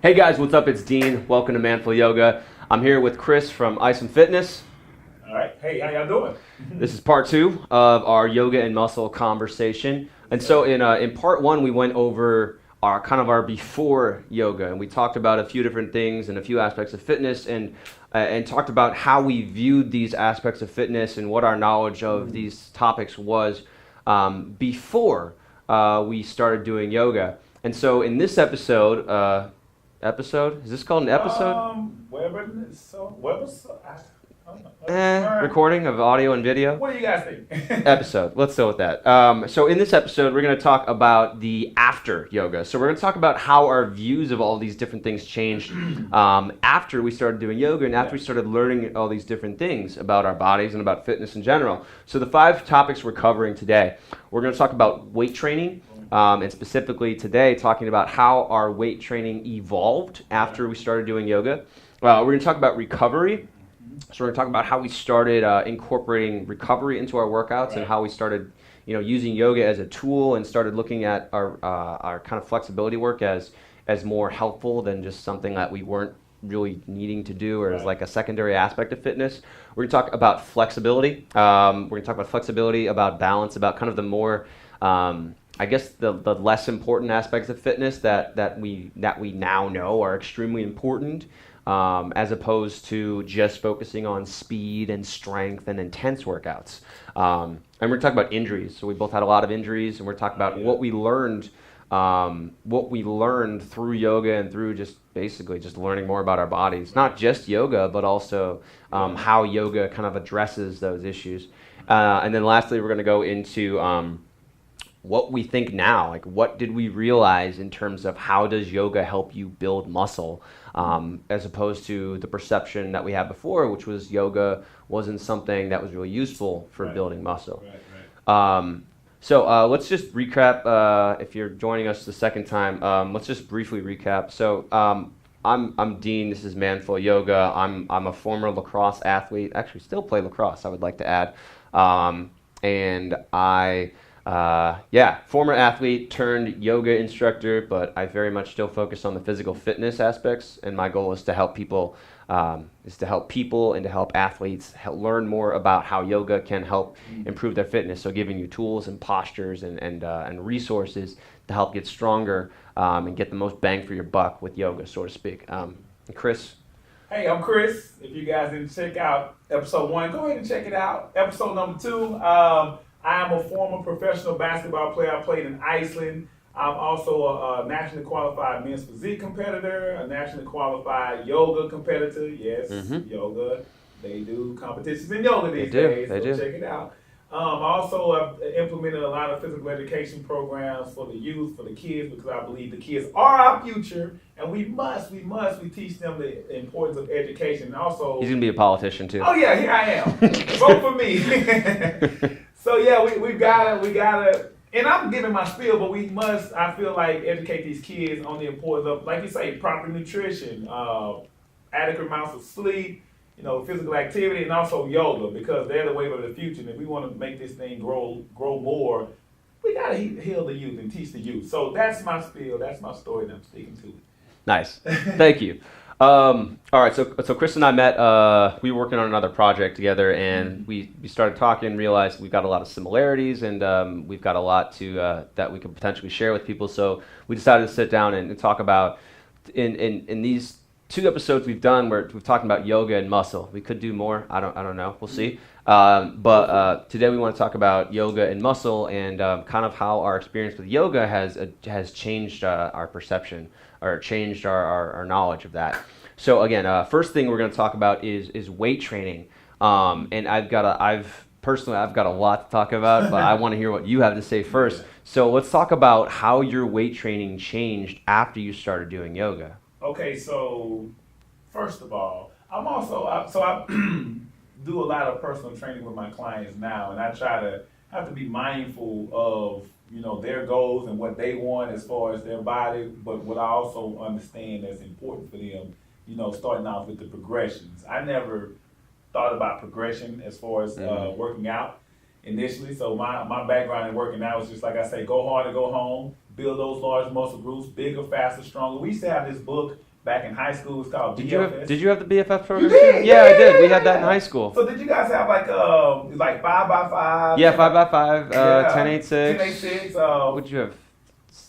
Hey guys, what's up? It's Dean. Welcome to Manful Yoga. I'm here with Chris from Ice and Fitness. All right. Hey, how y'all doing? This is part 2 of our yoga and muscle conversation. And so in part 1, we went over our before yoga, and we talked about a few different things and a few aspects of fitness, and talked about how we viewed these aspects of fitness and what our knowledge of these topics was before we started doing yoga. And so in this episode, is this called an episode? Recording of audio and video? What do you guys think? Episode. Let's go with that. So in this episode, we're going to talk about the after yoga. So we're going to talk about how our views of all these different things changed after we started doing yoga and after we started learning all these different things about our bodies and about fitness in general. So the 5 topics we're covering today, we're going to talk about weight training, and specifically today talking about how our weight training evolved after we started doing yoga. We're going to talk about recovery. So we're going to talk about how we started incorporating recovery into our workouts and how we started, using yoga as a tool and started looking at our kind of flexibility work as more helpful than just something that we weren't really needing to do or as like a secondary aspect of fitness. We're going to talk about flexibility. We're going to talk about flexibility, about balance, about kind of the more the less important aspects of fitness that we now know are extremely important, as opposed to just focusing on speed and strength and intense workouts. And we're going to talk about injuries. So we both had a lot of injuries, and we're talking about what we learned through yoga and through just basically just learning more about our bodies. Not just yoga, but also how yoga kind of addresses those issues. And then lastly, we're going to go into what we think now. Like, what did we realize in terms of how does yoga help you build muscle, as opposed to the perception that we had before, which was yoga wasn't something that was really useful for building muscle. So let's just recap. If you're joining us the second time, let's just briefly recap. So I'm Dean. This is Manful Yoga. I'm a former lacrosse athlete. Actually, still play lacrosse, I would like to add. And I former athlete turned yoga instructor, but I very much still focus on the physical fitness aspects, and my goal is to help people, and to help athletes learn more about how yoga can help improve their fitness. So giving you tools and postures and resources to help get stronger and get the most bang for your buck with yoga, so to speak. Chris? Hey, I'm Chris. If you guys didn't check out episode 1, go ahead and check it out. Episode number 2, I am a former professional basketball player. I played in Iceland. I'm also a nationally qualified men's physique competitor, a nationally qualified yoga competitor. Yes, yoga. They do competitions in yoga these days. They do. Check it out. Also, I've implemented a lot of physical education programs for the youth, for the kids, because I believe the kids are our future, and we teach them the importance of education. And also, he's gonna be a politician too. Oh yeah, here I am. Vote for me. So yeah, we gotta, and I'm giving my spiel, but we must, I feel like, educate these kids on the importance of, like you say, proper nutrition, adequate amounts of sleep, physical activity, and also yoga, because they're the wave of the future. And if we want to make this thing grow more, we gotta heal the youth and teach the youth. So that's my spiel, that's my story, and I'm sticking to it. Nice, thank you. All right, so Chris and I met, we were working on another project together, and we started talking and realized we've got a lot of similarities, and we've got a lot to that we could potentially share with people. So we decided to sit down and talk about, in these 2 episodes we've done, where we've talked about yoga and muscle. We could do more, I don't know, we'll see. But today we want to talk about yoga and muscle, and kind of how our experience with yoga has changed our perception, or changed our knowledge of that. So again, first thing we're going to talk about is weight training. And I've got a lot to talk about, but I want to hear what you have to say first. So let's talk about how your weight training changed after you started doing yoga. Okay, so first of all, I do a lot of personal training with my clients now, and I try to have to be mindful of their goals and what they want as far as their body, but what I also understand that's important for them, starting off with the progressions. I never thought about progression as far as working out initially. So my background in working out was just, like I say, go hard or go home, build those large muscle groups, bigger, faster, stronger. We used to have this book back in high school. It's called Did BFS. you have the BFF program? You did? Yeah, I did. We had that in high school. So did you guys have like 5x5? Yeah, 5x5, Yeah. 10-8-6. 10-8-6. What'd you have?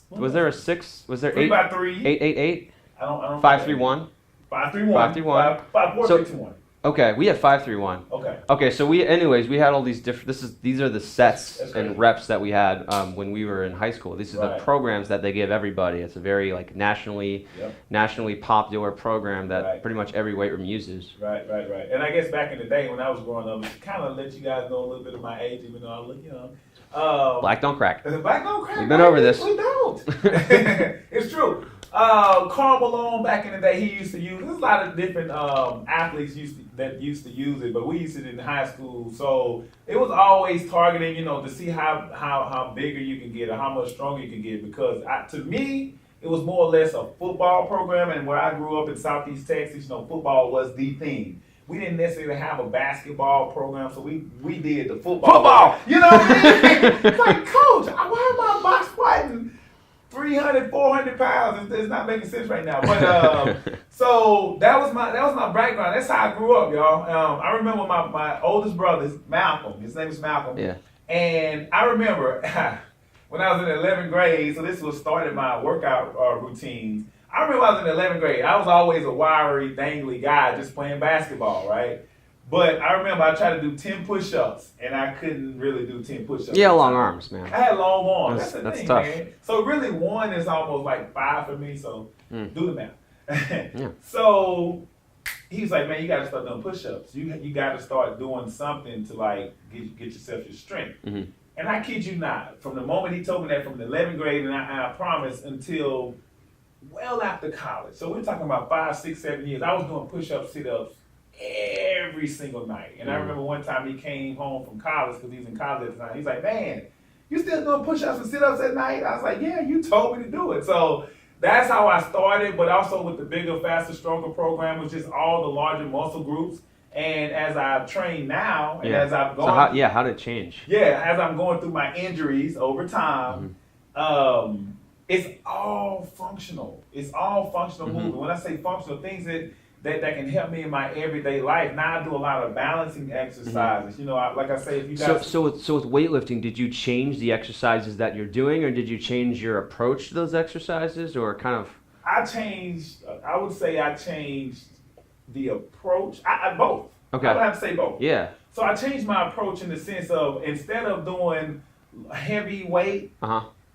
Was there a 6? Was there 3x3. 8-8-8? I don't. 5-3-1? 5-3-1. 5-3-1. 5-4-3-2-1. Okay, we had 5-3-1. Okay. Okay, so we had all these different. These are the sets That's and crazy. reps that we had when we were in high school. These are the Right. programs that they give everybody. It's a very like nationally popular program that Right. pretty much every weight room uses. Right. And I guess back in the day when I was growing up, it kind of let you guys know a little bit of my age, even though I look young. Black don't crack. Black don't crack. We've been over this. We don't. It's true. Karl Malone back in the day, he used to use. There's a lot of different athletes that used to use it, but we used it in high school. So it was always targeting, to see how bigger you can get or how much stronger you can get. Because to me, it was more or less a football program, and where I grew up in Southeast Texas, football was the thing. We didn't necessarily have a basketball program, so we did the football. You know what I mean? It's like, coach, why am I box fighting 300, 400 pounds? It's not making sense right now. But so that was my background. That's how I grew up, y'all. I remember my oldest brother, Malcolm. His name is Malcolm. Yeah. And I remember when I was in the 11th grade, so this was started my workout routines. I remember I was in the 11th grade. I was always a wiry, dangly guy just playing basketball, right? But I remember I tried to do 10 push-ups, and I couldn't really do 10 push-ups. Yeah, long arms, man. I had long arms. That's the That's thing, tough. man. So really, 1 is almost like 5 for me, so do the math. Yeah. So he was like, man, you got to start doing push-ups. You got to start doing something to, like, get yourself your strength. Mm-hmm. And I kid you not, from the moment he told me that from the 11th grade, and I promise until well after college. So we're talking about 5, 6, 7 years. I was doing push-ups, sit-ups every single night. And I remember one time he came home from college, because he was in college at the time. He's like, man, you still doing push-ups and sit-ups at night? I was like, yeah, you told me to do it. So that's how I started, but also with the bigger, faster, stronger program, which is all the larger muscle groups. And as I've trained now, and as I've gone, So how did it change? yeah, as I'm going through my injuries over time, it's all functional. It's all functional movement. When I say functional, things that can help me in my everyday life. Now I do a lot of balancing exercises. Like I say, if you guys. So with weightlifting, did you change the exercises that you're doing, or did you change your approach to those exercises, or kind of? I would say I changed the approach. I both. Okay. I would have to say both. Yeah. So I changed my approach in the sense of, instead of doing heavy weight,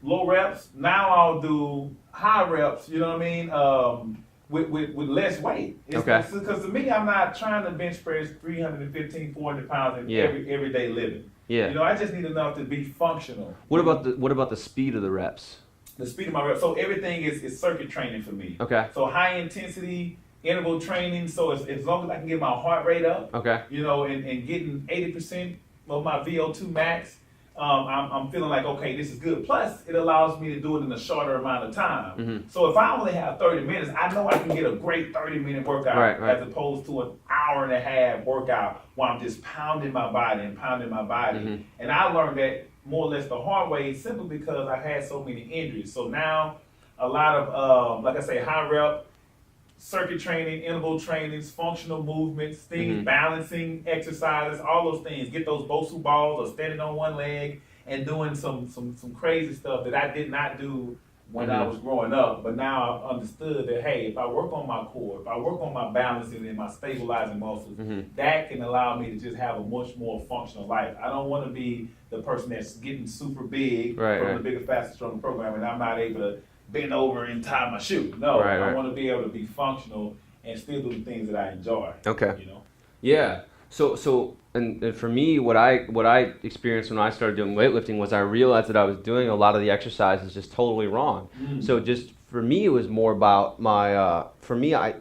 low reps, now I'll do high reps, you know what I mean? With less weight. Okay. Because to me, I'm not trying to bench press 315, 400 pounds in everyday living. Yeah. I just need enough to be functional. What about the speed of the reps? The speed of my reps. So everything is circuit training for me. Okay. So high intensity interval training. So as long as I can get my heart rate up, Okay. and getting 80% of my VO2 max, I'm feeling like, okay, this is good. Plus, it allows me to do it in a shorter amount of time. So if I only have 30 minutes, I know I can get a great 30-minute workout, Right. as opposed to an hour and a half workout where I'm just pounding my body. And I learned that more or less the hard way, simply because I've had so many injuries. So now a lot of, like I say, high rep, circuit training, interval trainings, functional movements, things, balancing exercises, all those things. Get those Bosu balls or standing on one leg and doing some crazy stuff that I did not do when I was growing up. But now I've understood that, hey, if I work on my core, if I work on my balancing and my stabilizing muscles, that can allow me to just have a much more functional life. I don't want to be the person that's getting super big from the bigger, faster, stronger program, and I'm not able to bend over and tie my shoe. No, I want to be able to be functional and still do the things that I enjoy. Okay. Yeah. So and for me, what I experienced when I started doing weightlifting was I realized that I was doing a lot of the exercises just totally wrong. So just for me, it was more about my.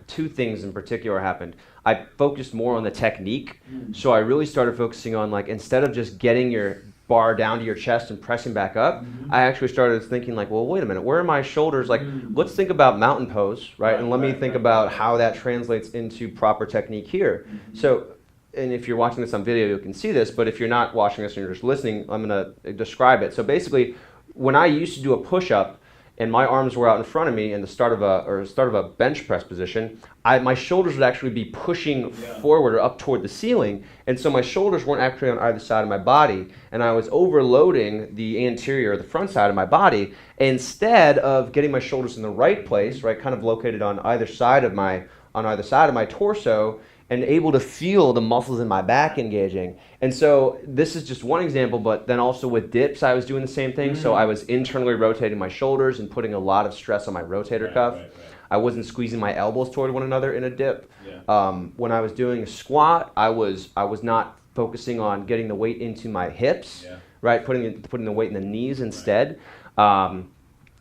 Two things in particular happened. I focused more on the technique. So I really started focusing on, like, instead of just getting your bar down to your chest and pressing back up, I actually started thinking, like, well, wait a minute, where are my shoulders? Like, let's think about mountain pose, right? And let me think about how that translates into proper technique here. So, and if you're watching this on video, you can see this, but if you're not watching this and you're just listening, I'm going to describe it. So basically, when I used to do a push-up, and my arms were out in front of me in the start of a bench press position, my shoulders would actually be pushing forward or up toward the ceiling, and so my shoulders weren't actually on either side of my body, and I was overloading the anterior, the front side of my body, instead of getting my shoulders in the right place, right, kind of located on either side of my torso, and able to feel the muscles in my back engaging. And so this is just one example, but then also with dips, I was doing the same thing. So I was internally rotating my shoulders and putting a lot of stress on my rotator cuff. Right. I wasn't squeezing my elbows toward one another in a dip. Yeah. When I was doing a squat, I was not focusing on getting the weight into my hips, right? Putting the weight in the knees instead.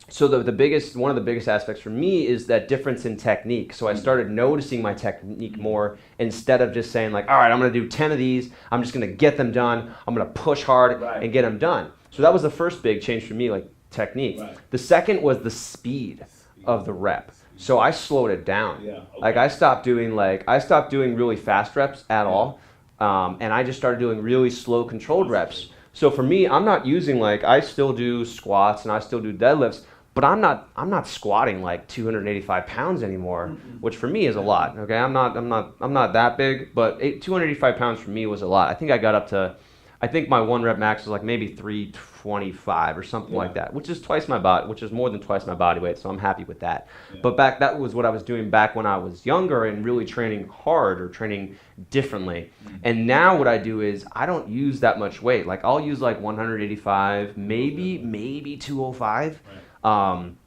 So one of the biggest aspects for me is that difference in technique. So I started noticing my technique more instead of just saying like, all right, I'm going to do 10 of these. I'm just going to get them done. I'm going to push hard and get them done. So that was the first big change for me, like technique. Right. The second was the speed of the rep. So I slowed it down. Yeah, okay. Like I stopped doing really fast reps at all. And I just started doing really slow controlled reps. So for me, I'm not using I still do squats and I still do deadlifts, but I'm not squatting like 285 pounds anymore, which for me is a lot. Okay, I'm not that big, but 285 pounds for me was a lot. I think I got up to, my one rep max was like maybe 325 or something like that, which is more than twice my body weight. So I'm happy with that. Yeah. But that was what I was doing back when I was younger and really training hard or training differently. And now what I do is I don't use that much weight. Like I'll use like 185, maybe 205. And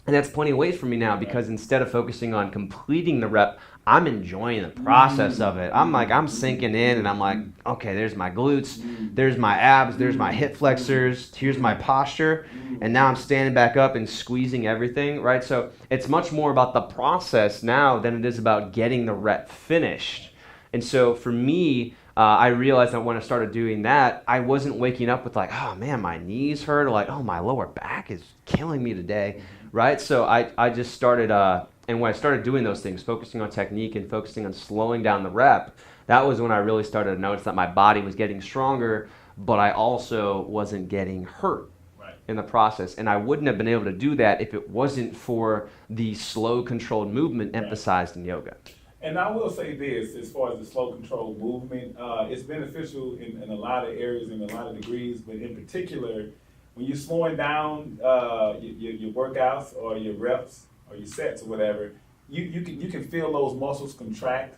that's plenty of weight for me now because instead of focusing on completing the rep, I'm enjoying the process of it. I'm sinking in and I'm like, okay, there's my glutes, there's my abs, there's my hip flexors, here's my posture, and now I'm standing back up and squeezing everything, right? So it's much more about the process now than it is about getting the rep finished. And so for me, I realized that when I started doing that, I wasn't waking up with like, oh man, my knees hurt, or like, oh, my lower back is killing me today, right? So I just started, and when I started doing those things, focusing on technique and focusing on slowing down the rep, that was when I really started to notice that my body was getting stronger, but I also wasn't getting hurt in the process. And I wouldn't have been able to do that if it wasn't for the slow, controlled movement emphasized in yoga. And I will say this, as far as the slow control movement, it's beneficial in a lot of areas, in a lot of degrees, but in particular, when you're slowing down your workouts or your reps or your sets or whatever, you can feel those muscles contract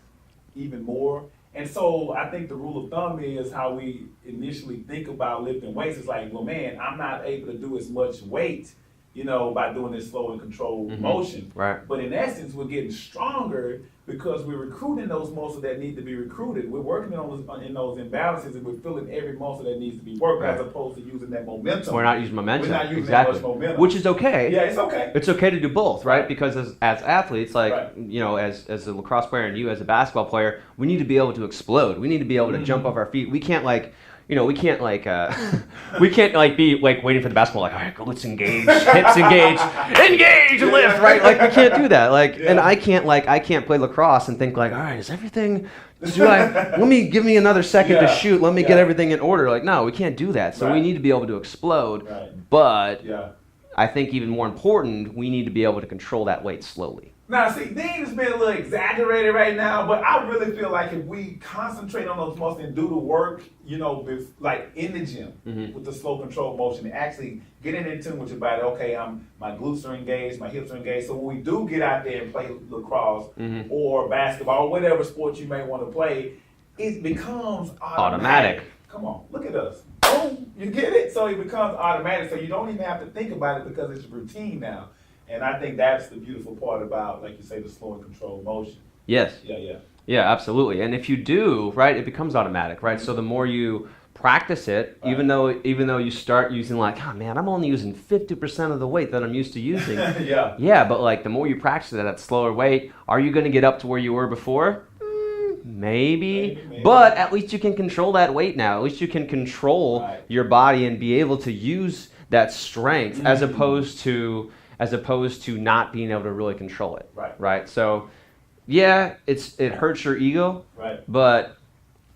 even more. And so I think the rule of thumb is how we initially think about lifting weights. It's like, well, man, I'm not able to do as much weight, by doing this slow and controlled motion. Right. But in essence, we're getting stronger because we're recruiting those muscles that need to be recruited. We're working in those imbalances, and we're filling every muscle that needs to be worked, as opposed to using that momentum. We're not using momentum. We're not using exactly. that much momentum. Which is okay. Yeah, it's okay. It's okay to do both, right? Because as athletes, as a lacrosse player and you as a basketball player, we need to be able to explode. We need to be able to jump off our feet. We can't be waiting for the basketball, all right, go, let's engage, hips engage, and lift, right? We can't do that. And I can't play lacrosse and think all right, is everything, give me another second to shoot, let me get everything in order. No, we can't do that. So we need to be able to explode, but I think even more important, we need to be able to control that weight slowly. Now, see, Dean has been a little exaggerated right now, but I really feel like if we concentrate on those muscles and do the work, in the gym with the slow control motion, and actually getting in tune with your body. Okay, my glutes are engaged, my hips are engaged. So when we do get out there and play lacrosse or basketball or whatever sport you may want to play, it becomes automatic. Come on, look at us. Boom, you get it? So it becomes automatic. So you don't even have to think about it because it's routine now. And I think that's the beautiful part about, like you say, the slow and controlled motion. Yes. Yeah, absolutely. And if you do, right, it becomes automatic, right? So the more you practice it, even though you start using I'm only using 50% of the weight that I'm used to using. Yeah, but the more you practice it at slower weight, are you going to get up to where you were before? Maybe. But at least you can control that weight now. At least you can control your body and be able to use that strength as opposed to not being able to really control it. Right. So, yeah, it hurts your ego. But,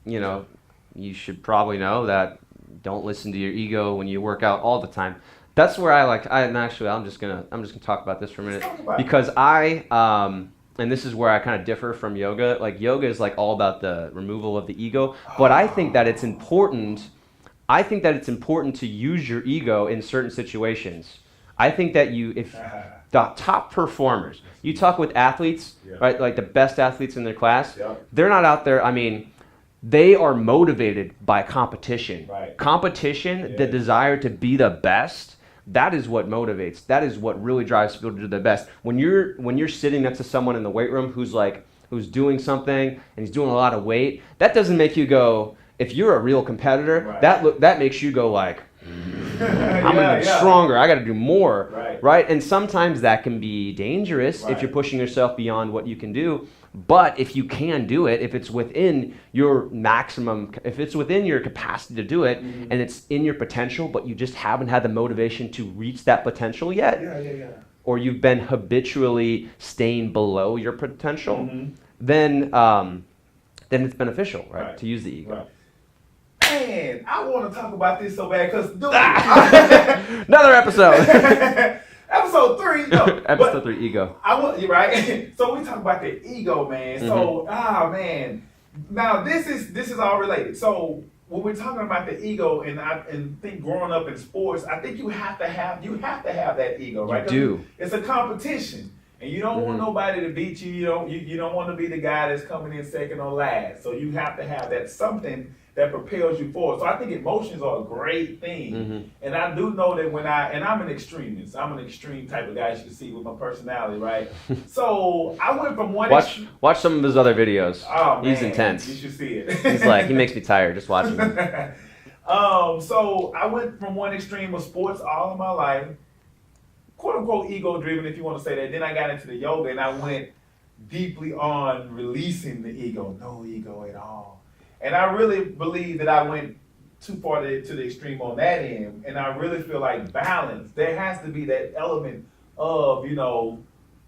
you should probably know that don't listen to your ego when you work out all the time. That's where and actually, I'm just gonna talk about this for a minute Let's talk about it. because and this is where I kind of differ from yoga. Like yoga is like all about the removal of the ego, but I think that it's important. I think that it's important to use your ego in certain situations. I think that if the top performers, you talk with athletes, right? Like the best athletes in their class, they're not out there. I mean, they are motivated by competition. Right. Competition, the desire to be the best. That is what motivates. That is what really drives people to do their best. When you're sitting next to someone in the weight room who's doing something and he's doing a lot of weight, that doesn't make you go. If you're a real competitor, that makes you go like, I'm gonna be stronger. I got to do more, right? And sometimes that can be dangerous if you're pushing yourself beyond what you can do. But if you can do it, if it's within your maximum, if it's within your capacity to do it, and it's in your potential, but you just haven't had the motivation to reach that potential yet, or you've been habitually staying below your potential, then it's beneficial, right, to use the ego. Man, I want to talk about this so bad because another episode. Episode 3, no. Episode 3, ego. You're right. So we talk about the ego, man. So, man. Now this is all related. So when we're talking about the ego, and think growing up in sports, I think you have to have that ego, right? You do. It's a competition, and you don't want nobody to beat you. You don't want to be the guy that's coming in second or last. So you have to have that something that propels you forward. So I think emotions are a great thing. And I do know that and I'm an extremist. I'm an extreme type of guy, as you can see with my personality, right? So I went from one Watch some of his other videos. Oh, man, he's intense. You should see it. He's like, he makes me tired just watching him. So I went from one extreme of sports all of my life, quote unquote ego driven, if you want to say that. Then I got into the yoga and I went deeply on releasing the ego, no ego at all. And I really believe that I went too far to the extreme on that end. And I really feel like balance. There has to be that element of,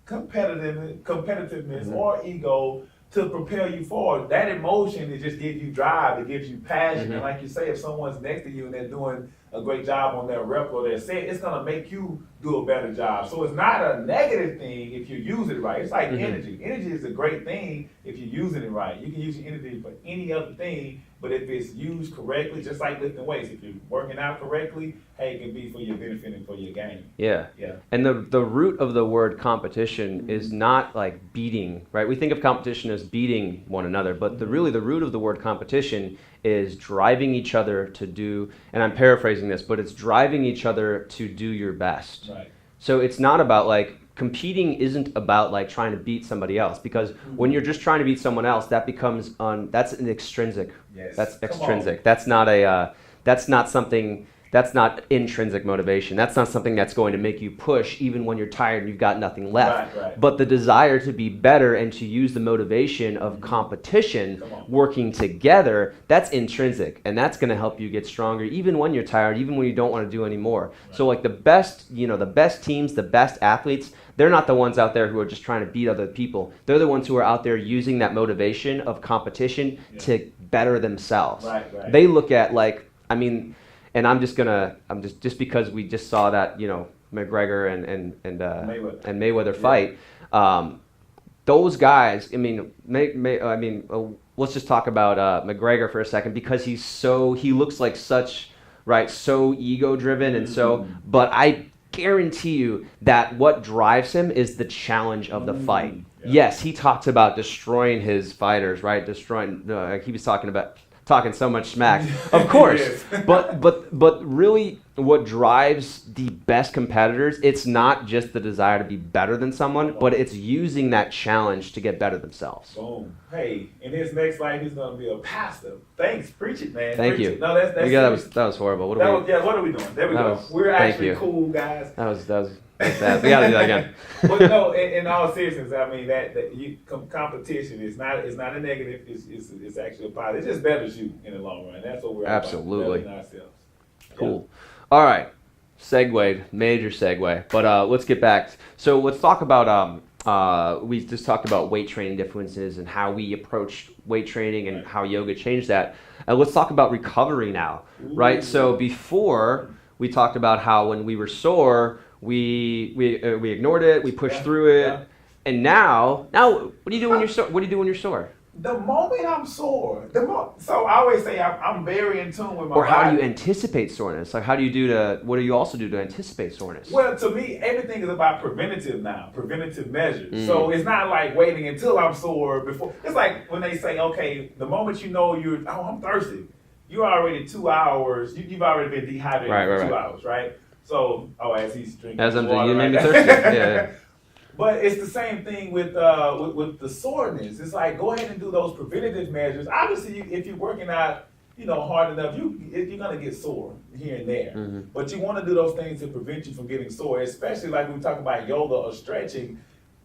competitiveness or ego to propel you forward. That emotion, it just gives you drive, it gives you passion. And like you say, if someone's next to you and they're doing a great job on their rep or their set, it's gonna make you do a better job. So it's not a negative thing if you use it right. It's like energy. Energy is a great thing if you're using it right. You can use your energy for any other thing, but if it's used correctly, just like lifting weights, if you're working out correctly, hey, it can be for your benefit and for your gain. Yeah. And the root of the word competition is not like beating, right? We think of competition as beating one another, but the root of the word competition is driving each other to do, and I'm paraphrasing this, but it's driving each other to do your best. Right. So it's not about like, competing isn't about like trying to beat somebody else, because when you're just trying to beat someone else, that becomes that's an extrinsic. Yes. That's extrinsic. That's not intrinsic motivation. That's not something that's going to make you push even when you're tired and you've got nothing left. Right. But the desire to be better and to use the motivation of competition, working together, that's intrinsic. And that's going to help you get stronger even when you're tired, even when you don't want to do anymore. Right. So like the best teams, the best athletes, they're not the ones out there who are just trying to beat other people. They're the ones who are out there using that motivation of competition to better themselves. Right. They look at and I'm just because we just saw that, McGregor and Mayweather fight, those guys, let's just talk about McGregor for a second, because he looks like so ego driven and but I guarantee you that what drives him is the challenge of the fight. Yes, he talks about destroying his fighters, right? He was talking so much smack, of course. but really, what drives the best competitors, it's not just the desire to be better than someone, but it's using that challenge to get better themselves. Boom. Hey, in his next life, he's gonna be a pastor. Thanks, preach it, man. Thank you. No, that's that was horrible. What are we doing? There we go. We're actually cool guys. That was bad. We gotta do that again. But no, in all seriousness, I mean competition is not a negative. It's actually a positive. It just betters you in the long run. That's what we're absolutely about, bettering ourselves. Cool. All right. Major segue. But let's get back. So let's talk about we just talked about weight training differences and how we approach weight training and how yoga changed that. Let's talk about recovery now, right? So before we talked about how when we were sore, we ignored it, we pushed through it, and now what do you do when you're sore? What do you do when you're sore? The moment I'm sore, so I always say I'm very in tune with my Or how body. do you anticipate soreness? Like, what do you also do to anticipate soreness? Well, to me, everything is about preventative now, preventative measures. So it's not like waiting until I'm sore before. It's like when they say, okay, the moment you know I'm thirsty, you're already 2 hours, you've already been dehydrated for 2 hours, right? So, as he's drinking As I'm water, you made me right? thirsty. Yeah. But it's the same thing with the soreness. It's like, go ahead and do those preventative measures. Obviously, if you're working out, hard enough, you're gonna get sore here and there. Mm-hmm. But you want to do those things to prevent you from getting sore, especially like when we talk about yoga or stretching.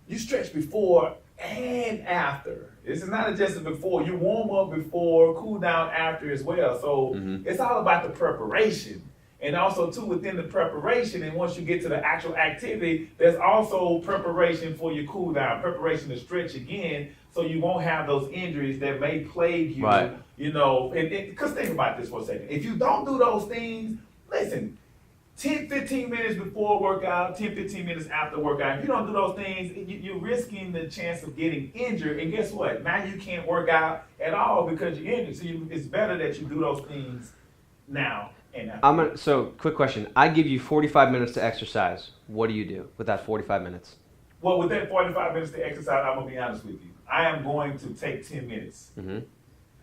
You stretch before and after. This is not just before. You warm up before, cool down after as well. So it's all about the preparation. And also, too, within the preparation, and once you get to the actual activity, there's also preparation for your cool down, preparation to stretch again, so you won't have those injuries that may plague you. Right. Because think about this for a second. If you don't do those things, listen, 10, 15 minutes before workout, 10, 15 minutes after workout, if you don't do those things, you're risking the chance of getting injured. And guess what? Now you can't work out at all because you're injured. So it's better that you do those things now. So, quick question. I give you 45 minutes to exercise. What do you do with that 45 minutes? Well, with that 45 minutes to exercise, I'm going to be honest with you. I am going to take 10 minutes. Mm-hmm.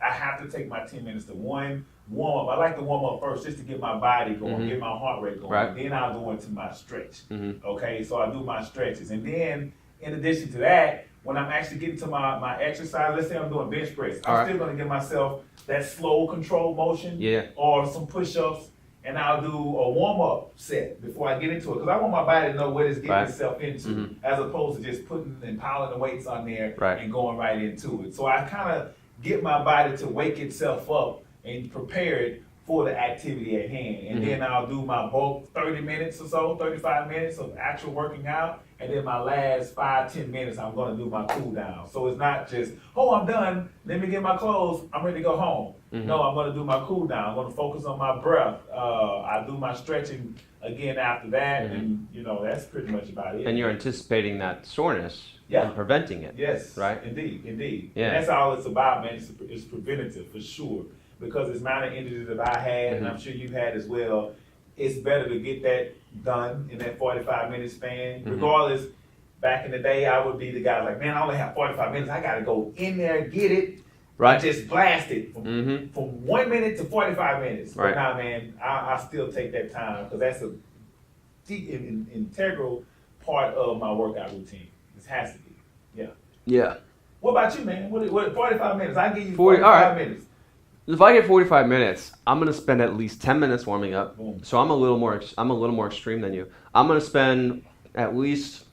I have to take my 10 minutes to warm up. I like to warm up first just to get my body going, get my heart rate going. Right. Then I'll go into my stretch. Mm-hmm. Okay, so I do my stretches. And then, in addition to that, when I'm actually getting to my exercise, let's say I'm doing bench press, I'm still going to give myself that slow control motion or some push-ups, and I'll do a warm-up set before I get into it, because I want my body to know what it's getting itself into, as opposed to just putting and piling the weights on there and going right into it. So I kind of get my body to wake itself up and prepare it for the activity at hand. And then I'll do my bulk 30 minutes or so, 35 minutes of actual working out. And then my last 5-10 minutes, I'm going to do my cool down. So it's not just, I'm done, let me get my clothes, I'm ready to go home. No, I'm going to do my cool down. I'm going to focus on my breath. I do my stretching again after that. And, that's pretty much about it. And you're anticipating that soreness and preventing it. Yes. Right? Indeed. Yeah. And that's all it's about, man. It's preventative for sure. Because it's not an injury that I had, and I'm sure you've had as well. It's better to get that done in that 45-minute span. Regardless, back in the day, I would be the guy like, man, I only have 45 minutes. I got to go in there, get it, and just blast it from 1 minute to 45 minutes. But now, man, I still take that time because that's a deep integral part of my workout routine. It has to be. Yeah. Yeah. What about you, man? What 45 minutes? I give you 45 minutes. If I get 45 minutes, I'm gonna spend at least 10 minutes warming up. Boom. So I'm a little more extreme than you. I'm gonna spend at least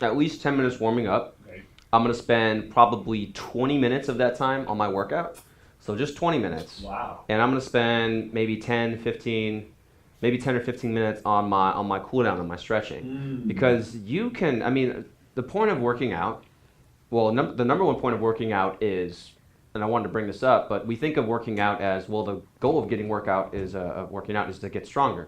10 minutes warming up. Okay. I'm gonna spend probably 20 minutes of that time on my workout. So just 20 minutes. Wow. And I'm gonna spend maybe 10 or 15 minutes on my cool down, on my stretching. Because the point of working out, the number one point of working out is, and I wanted to bring this up, but we think of working out as, the goal of working out is to get stronger.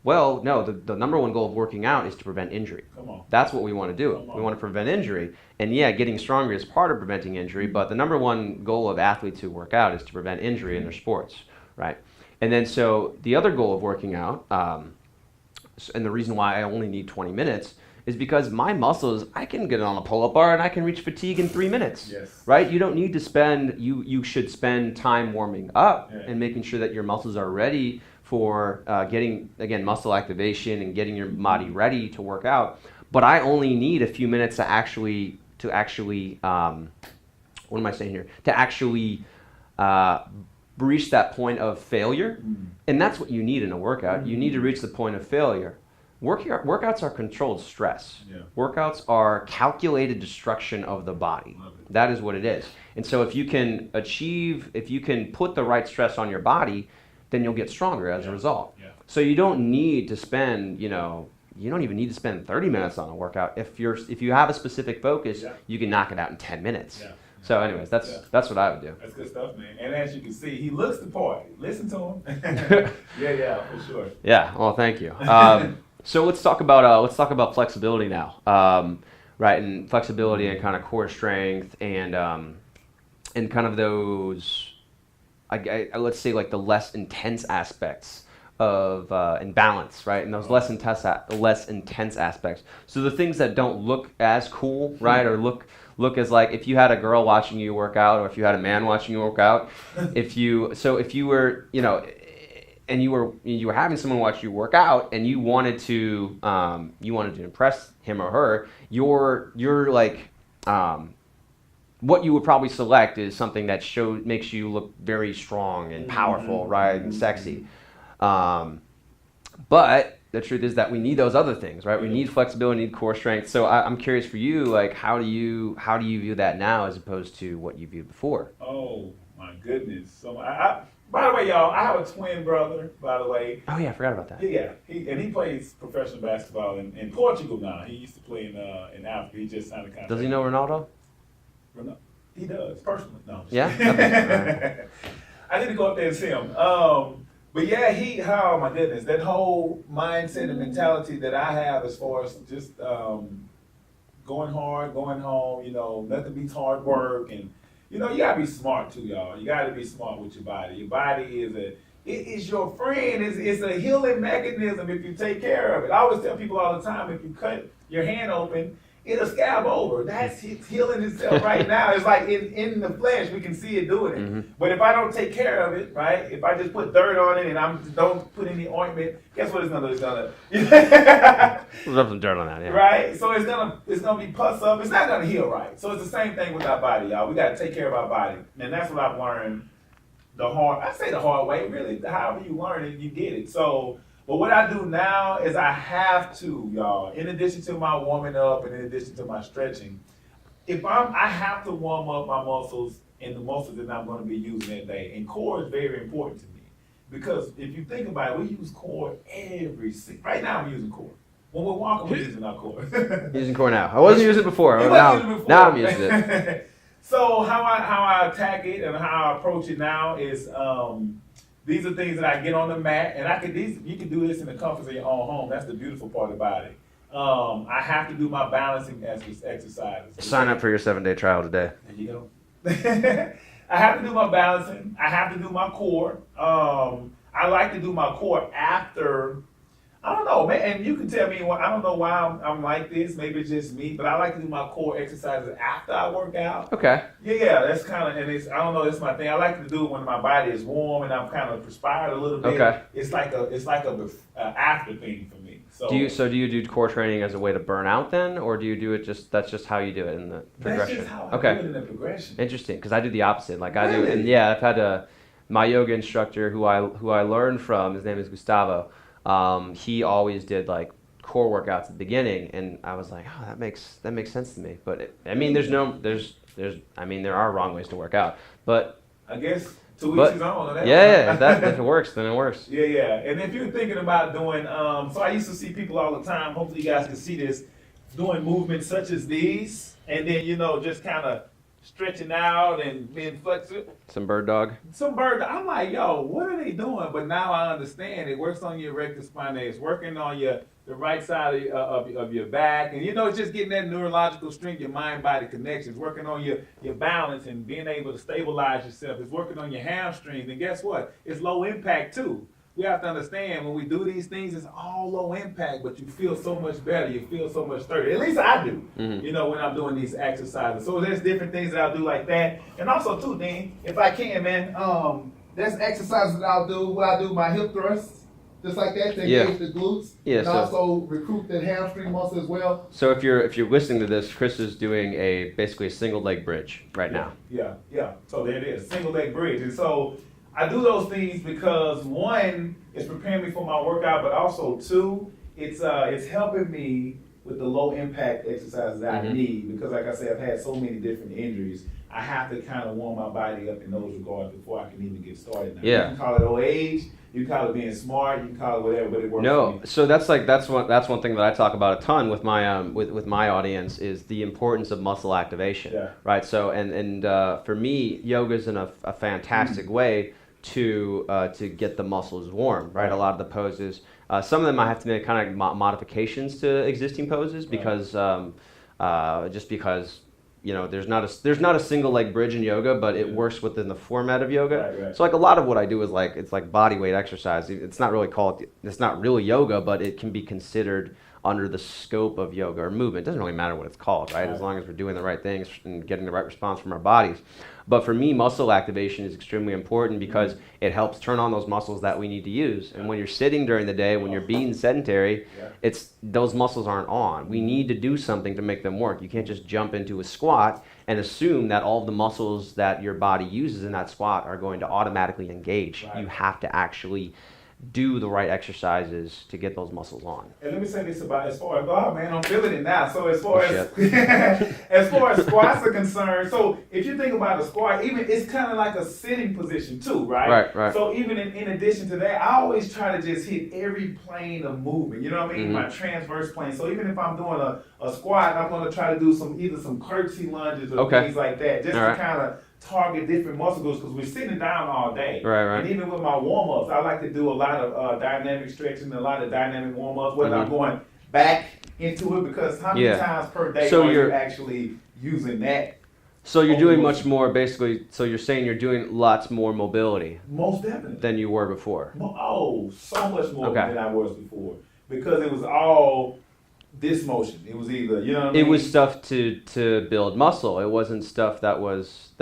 Well, no, the number one goal of working out is to prevent injury. Come on. That's what we want to do. We want to prevent injury. And getting stronger is part of preventing injury, but the number one goal of athletes who work out is to prevent injury in their sports, right? And then so the other goal of working out, and the reason why I only need 20 minutes, is because my muscles, I can get on a pull-up bar and I can reach fatigue in 3 minutes. Yes. Right? You don't need to you should spend time warming up and making sure that your muscles are ready for getting, again, muscle activation and getting your body ready to work out. But I only need a few minutes to actually what am I saying here? To actually reach that point of failure. And that's what you need in a workout. You need to reach the point of failure. Workouts are controlled stress. Yeah. Workouts are calculated destruction of the body. That is what it is. And so if you can put the right stress on your body, then you'll get stronger as a result. Yeah. So you don't need to spend, you don't even need to spend 30 minutes on a workout. If you have a specific focus, you can knock it out in 10 minutes. Yeah. So, anyways, that's what I would do. That's good stuff, man. And as you can see, he looks the part. Listen to him. Yeah, for sure. Yeah. Well, thank you. So let's talk about flexibility now. Right, and flexibility and kind of core strength and kind of those, let's say like the less intense aspects of and balance, right? And those less intense aspects. So the things that don't look as cool, right, or look as like if you had a girl watching you work out, or if you had a man watching you work out, if you were, and you were having someone watch you work out, and you wanted to impress him or her, you're like what you would probably select is something that makes you look very strong and powerful, right, and sexy. But the truth is that we need those other things, right? We need flexibility, need core strength. So I'm curious for you, like how do you view that now as opposed to what you viewed before? Oh my goodness! So by the way, y'all, I have a twin brother. By the way. Oh yeah, I forgot about that. Yeah, he plays professional basketball in Portugal now. He used to play in Africa. He just signed a contract. Does he know Ronaldo? He does personally. No. Yeah. Okay. I need to go up there and see him. But yeah, oh my goodness, that whole mindset and mentality that I have as far as just going hard, going home, nothing beats hard work. And, you gotta be smart too, y'all. You gotta be smart with your body. Your body it is your friend. It's a healing mechanism if you take care of it. I always tell people all the time, if you cut your hand open, it'll scab over. That's healing itself right now. It's like in the flesh, we can see it doing it. Mm-hmm. But if I don't take care of it, right? If I just put dirt on it and I don't put any ointment, guess what it's gonna do? It's gonna rub some dirt on that, yeah. Right? So it's gonna be pus up. It's not gonna heal right. So it's the same thing with our body, y'all. We gotta take care of our body, and that's what I've learned the hard way. Really, however you learn it, you get it. So. But what I do now is I have to, y'all, in addition to my warming up and in addition to my stretching, I have to warm up my muscles and the muscles that I'm going to be using that day. And core is very important to me because if you think about it, we use core right now I'm using core. When we're walking, we're using our core. Using core now. I wasn't using it before. Now I'm using it. So how I attack it and how I approach it now is these are things that I get on the mat, and you can do this in the comfort of your own home. That's the beautiful part about it. I have to do my balancing exercises. Sign up for your 7-day trial today. There you go. I have to do my balancing. I have to do my core. I like to do my core after. I don't know, man, and you can tell me, I don't know why I'm like this. Maybe it's just me, but I like to do my core exercises after I work out. Okay. Yeah, that's kind of, and I don't know, that's my thing. I like to do it when my body is warm and I'm kind of perspired a little bit. Okay. It's like a after thing for me. So do you do core training as a way to burn out then, or do you do it that's just how you do it in the progression? That's just how I do it in the progression. Interesting, because I do the opposite. Like I do, and yeah, I've had my yoga instructor who I learned from. His name is Gustavo. He always did like core workouts at the beginning, and I was like, oh, that makes sense to me. But there are wrong ways to work out, but I guess to each his own. If it works, then it works. Yeah. And if you're thinking about doing, so I used to see people all the time. Hopefully, you guys can see this, doing movements such as these, and then just kind of stretching out and being flexible. Some bird dog. I'm like, yo, what are they doing? But now I understand. It works on your erector spinae. It's working on the right side of your back. And, it's just getting that neurological strength, your mind-body connection. It's working on your balance and being able to stabilize yourself. It's working on your hamstrings. And guess what? It's low impact, too. We have to understand when we do these things, it's all low impact, but you feel so much better. You feel so much sturdy. At least I do, when I'm doing these exercises. So there's different things that I'll do like that. And also, too, Dean, if I can, man, there's exercises that I'll do where I do my hip thrusts, just like that, to engage the glutes, and also recruit the hamstring muscle as well. So if you're listening to this, Chris is doing basically a single leg bridge right now. Yeah. So there it is, single leg bridge. And so I do those things because one, it's preparing me for my workout, but also two, it's helping me with the low impact exercises that I Mhm. need, because like I said, I've had so many different injuries. I have to kind of warm my body up in those regards before I can even get started. Now, Yeah. you can call it old age, you can call it being smart, you can call it whatever, but it works for No, me. so that's one thing that I talk about a ton with my with my audience is the importance of muscle activation, Yeah. right? So and for me, yoga is in a fantastic way to get the muscles warm, right? Right. A lot of the poses, some of them I have to make kind of modifications to existing poses because just because there's not a single leg bridge in yoga, but it works within the format of yoga. Right, right. So like a lot of what I do is it's like body weight exercise. It's not really yoga, but it can be considered under the scope of yoga or movement. It doesn't really matter what it's called, right? As long as we're doing the right things and getting the right response from our bodies. But for me, muscle activation is extremely important because it helps turn on those muscles that we need to use. And when you're sitting during the day, when you're being sedentary, it's those muscles aren't on. We need to do something to make them work. You can't just jump into a squat and assume that all of the muscles that your body uses in that squat are going to automatically engage. Right. You have to actually do the right exercises to get those muscles on. And let me say this about as far as, oh man, I'm feeling it now. So as far Oh, as as far as squats are concerned, so if you think about a squat, even it's kind of like a sitting position too, right? Right. So even in addition to that, I always try to just hit every plane of movement. You know what I mean? My transverse plane. So even if I'm doing a squat, I'm going to try to do either some curtsy lunges or things like that, just to kind of target different muscle groups, because we're sitting down all day. Right. And even with my warm-ups, I like to do a lot of dynamic stretching, a lot of dynamic warm-ups, whether I'm going back into it, because how many times per day are you actually using that? So you're doing much more, basically, so you're saying you're doing lots more mobility Most definitely. than you were before. So much more than I was before. Because it was all this motion. It was either, you know what I mean? It was stuff to build muscle. It wasn't stuff that was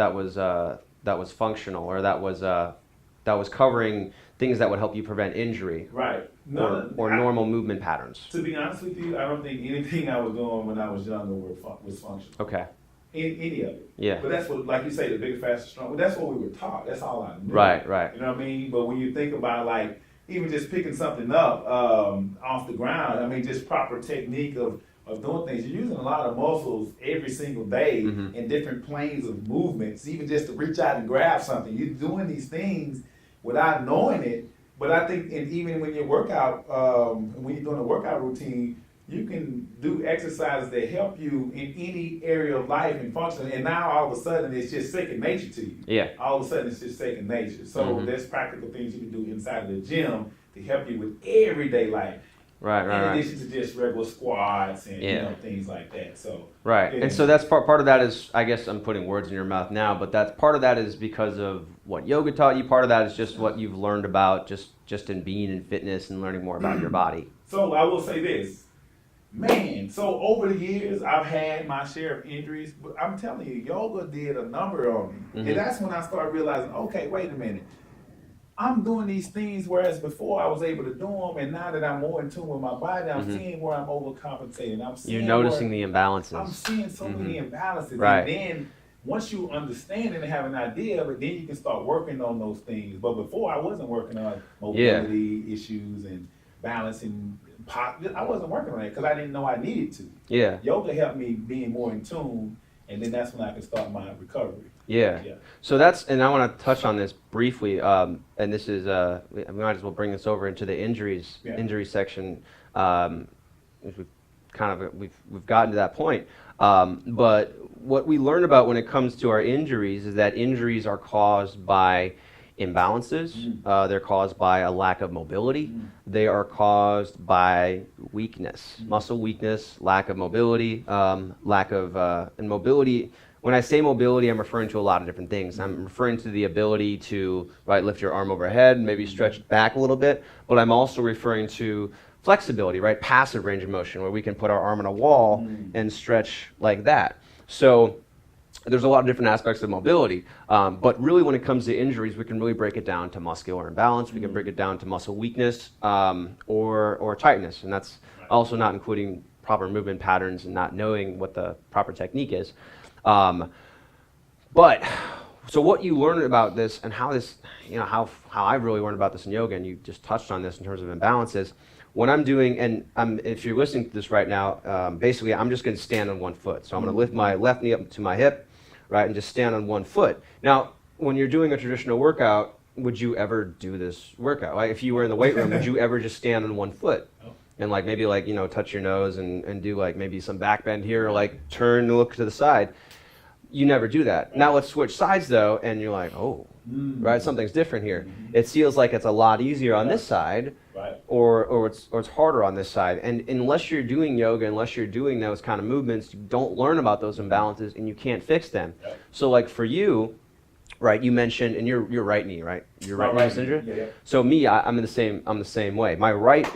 functional, or that was covering things that would help you prevent injury. Right. Or normal movement patterns. To be honest with you, I don't think anything I was doing when I was younger was functional. Okay. Any of it. Yeah. But that's what, like you say, the bigger, faster, stronger. That's what we were taught. That's all I knew. Right. You know what I mean? But when you think about like even just picking something up off the ground, I mean, just proper technique of doing things. You're using a lot of muscles every single day in different planes of movements, even just to reach out and grab something. You're doing these things without knowing it. But I think, and even when you when you're doing a workout routine, you can do exercises that help you in any area of life and function. And now all of a sudden it's just second nature to you. Yeah. All of a sudden it's just second nature. So there's practical things you can do inside of the gym to help you with everyday life. Right. In addition to just regular squats and things like that. So right. And so that's part of that is, I guess I'm putting words in your mouth now, but that's part of that is because of what yoga taught you. Part of that is just what you've learned about just in being in fitness and learning more about your body. So I will say this. Man, so over the years, I've had my share of injuries, but I'm telling you, yoga did a number on me. And that's when I started realizing, okay, wait a minute. I'm doing these things, whereas before I was able to do them, and now that I'm more in tune with my body, I'm seeing where I'm overcompensating. You're noticing the imbalances. I'm seeing so many imbalances. Right. And then once you understand it and have an idea of it, then you can start working on those things. But before, I wasn't working on mobility issues and balancing. I wasn't working on it because I didn't know I needed to. Yeah. Yoga helped me being more in tune, and then that's when I can start my recovery. Yeah. So and I want to touch on this briefly, and this is, we might as well bring this over into the injury section. We've gotten to that point. But what we learn about when it comes to our injuries is that injuries are caused by imbalances. They're caused by a lack of mobility. They are caused by weakness, muscle weakness, lack of mobility, and mobility. When I say mobility, I'm referring to a lot of different things. I'm referring to the ability to lift your arm overhead, maybe stretch it back a little bit, but I'm also referring to flexibility, right? Passive range of motion, where we can put our arm on a wall and stretch like that. So there's a lot of different aspects of mobility, but really when it comes to injuries, we can really break it down to muscular imbalance. We can break it down to muscle weakness or tightness, and that's also not including proper movement patterns and not knowing what the proper technique is. But so what you learn about this and how this, how I really learned about this in yoga, and you just touched on this in terms of imbalances. when I'm doing, and if you're listening to this right now, basically I'm just going to stand on one foot. So I'm going to lift my left knee up to my hip, right, and just stand on one foot. Now, when you're doing a traditional workout, would you ever do this workout? Like if you were in the weight room, would you ever just stand on one foot? And like maybe like, touch your nose and do like maybe some back bend here, or like turn and look to the side. You never do that. Now let's switch sides though, and you're like, oh, right, something's different here. It feels like it's a lot easier on this side, or it's harder on this side. And unless you're doing yoga, unless you're doing those kind of movements, you don't learn about those imbalances, and you can't fix them. So like for you, right, you mentioned, and your right knee, right? Your right knee is injured. Yeah. So me, I'm the same way. My right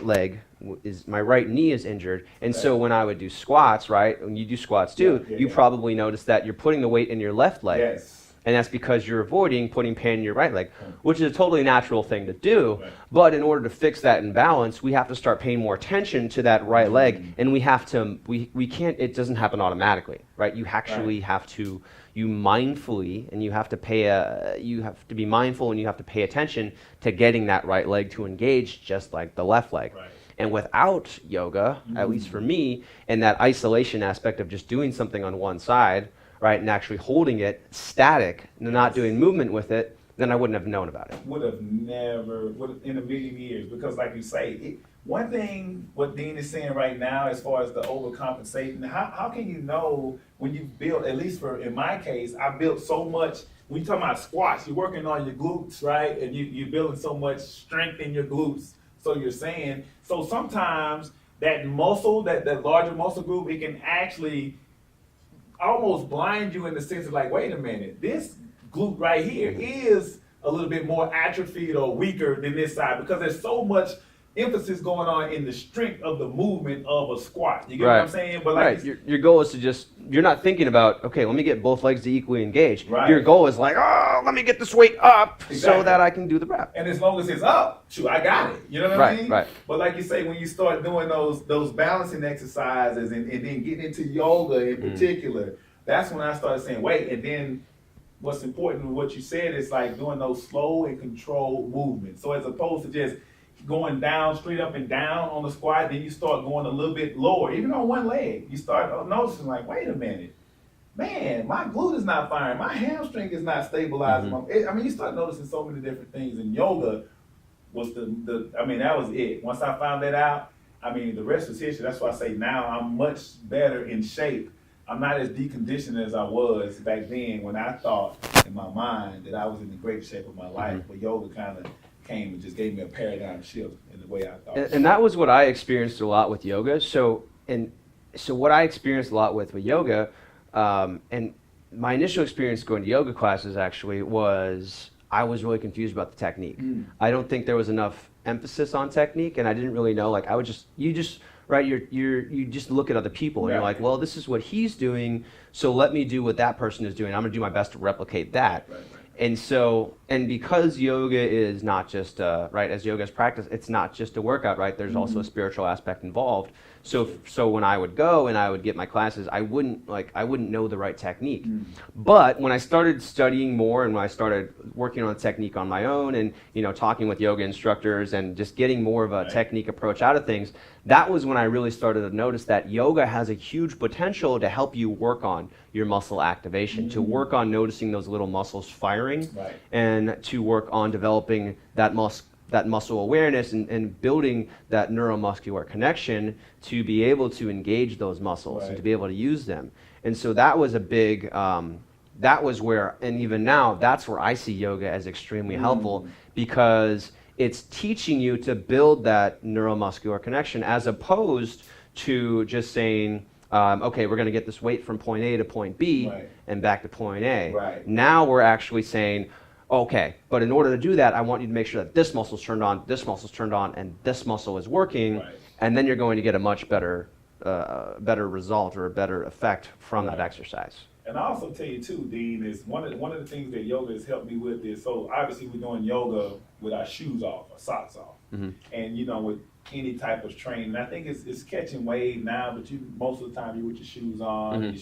knee is injured, and so when I would do squats, right, when you do squats too, you probably notice that you're putting the weight in your left leg. Yes. And that's because you're avoiding putting pain in your right leg, which is a totally natural thing to do. But in order to fix that imbalance, we have to start paying more attention to that right leg, and we have to. We can't. It doesn't happen automatically, right? You actually have to. You mindfully, and you have to be mindful, and you have to pay attention to getting that right leg to engage, just like the left leg. And without yoga, at least for me, and that isolation aspect of just doing something on one side, right, and actually holding it static and not doing movement with it, then I wouldn't have known about it. Would have never, in a million years, because like you say, one thing what Dean is saying right now as far as the overcompensating, how can you know when you build, at least in my case, I built so much, when you talk about squats, you're working on your glutes, right? And you're building so much strength in your glutes. So you're saying, so sometimes that muscle, that larger muscle group, it can actually almost blind you in the sense of like, wait a minute, this glute right here is a little bit more atrophied or weaker than this side, because there's so much emphasis going on in the strength of the movement of a squat. You get what I'm saying? But like your goal is to just, you're not thinking about, okay, let me get both legs to equally engage. Your goal is like, oh, let me get this weight up so that I can do the rep. And as long as it's up, shoot, I got it. You know what I mean? But like you say, when you start doing those balancing exercises and then getting into yoga in particular, that's when I started saying, wait, and then what's important with what you said is like doing those slow and controlled movements. So as opposed to just going down, straight up and down on the squat, then you start going a little bit lower, even on one leg. You start noticing like, wait a minute, man, my glute is not firing, my hamstring is not stabilizing. You start noticing so many different things, and yoga was that was it. Once I found that out, the rest was history. That's why I say now I'm much better in shape. I'm not as deconditioned as I was back then when I thought in my mind that I was in the great shape of my life, but yoga kind of came and just gave me a paradigm shift in the way I thought. And that was what I experienced a lot with yoga. So what I experienced a lot with yoga, and my initial experience going to yoga classes actually was, I was really confused about the technique. I don't think there was enough emphasis on technique, and I didn't really know, like you just look at other people and you're like, well, this is what he's doing, so let me do what that person is doing. I'm gonna do my best to replicate that. And because yoga is not just as yoga is practice, it's not just a workout, right? There's also a spiritual aspect involved. So when I would go and I would get my classes, I wouldn't know the right technique. But when I started studying more and when I started working on technique on my own and talking with yoga instructors and just getting more of a technique approach out of things, that was when I really started to notice that yoga has a huge potential to help you work on your muscle activation, to work on noticing those little muscles firing, and to work on developing that muscle awareness and building that neuromuscular connection to be able to engage those muscles and to be able to use them. And so that was a big, that was where, and even now, that's where I see yoga as extremely helpful, because it's teaching you to build that neuromuscular connection as opposed to just saying, okay, we're going to get this weight from point A to point B and back to point A. Now we're actually saying, okay, but in order to do that, I want you to make sure that this muscle's turned on, this muscle's turned on, and this muscle is working, and then you're going to get a much better result or a better effect from that exercise. And I also tell you too, Dean, is one of the things that yoga has helped me with is, so obviously we're doing yoga with our shoes off, our socks off, and with any type of training. I think it's catching wave now, but most of the time you're with your shoes on.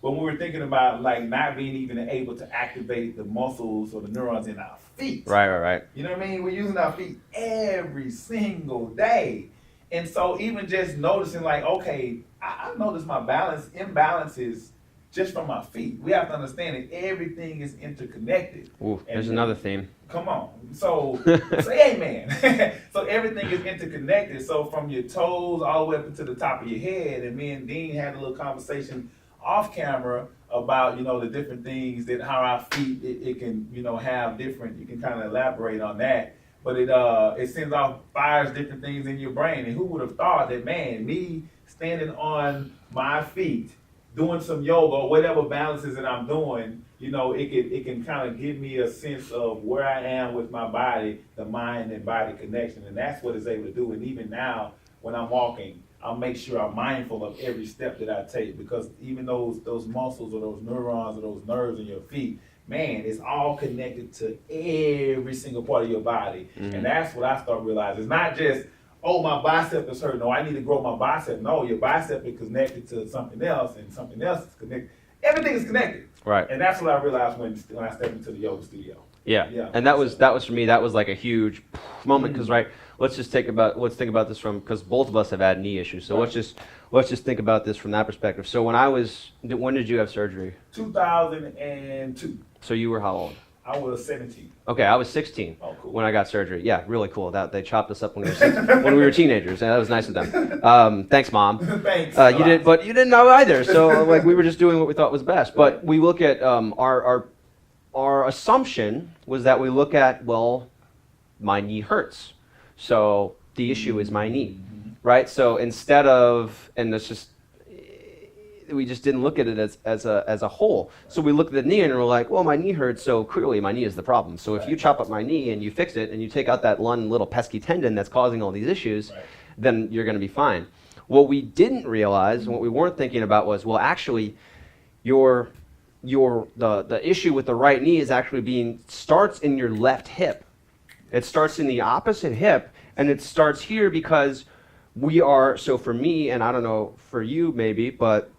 But when we were thinking about like not being even able to activate the muscles or the neurons in our feet. Right. You know what I mean? We're using our feet every single day. And so even just noticing like, okay, I notice my imbalances just from my feet. We have to understand that everything is interconnected. Ooh, there's another theme. Come on. So say amen. So everything is interconnected. So from your toes all the way up to the top of your head. And me and Dean had a little conversation off camera about, the different things that how our feet, it can, have different, you can kind of elaborate on that. But it sends off, fires different things in your brain. And who would have thought that, man, me standing on my feet, doing some yoga or whatever balances that I'm doing, it can kind of give me a sense of where I am with my body, the mind and body connection. And that's what it's able to do. And even now, when I'm walking, I'll make sure I'm mindful of every step that I take, because even those muscles or those neurons or those nerves in your feet, man, it's all connected to every single part of your body. And that's what I start realizing. It's not just, oh, my bicep is hurt. No, I need to grow my bicep. No, your bicep is connected to something else, and something else is connected. Everything is connected. Right. And that's what I realized when I stepped into the yoga studio. Yeah. And that was for me, that was like a huge moment, because let's think about this from, because both of us have had knee issues. So let's just think about this from that perspective. So when did you have surgery? 2002. So you were how old? I was 17. Okay, I was 16 cool. when I got surgery. Yeah, really cool. That they chopped us up when we were teenagers, and that was nice of them. Thanks, Mom. Thanks. You didn't know either. So we were just doing what we thought was best. But we look at our assumption was that we look at, well, my knee hurts, so the issue is my knee, right? So instead of, and it's just, we just didn't look at it as a whole. So we looked at the knee and we're like, well, my knee hurts, so clearly my knee is the problem. So if you chop up my knee and you fix it and you take out that one little pesky tendon that's causing all these issues, then you're going to be fine. What we didn't realize and what we weren't thinking about was, well, actually, the issue with the right knee is actually starts in your left hip. It starts in the opposite hip, and it starts here because so for me, and I don't know for you maybe, but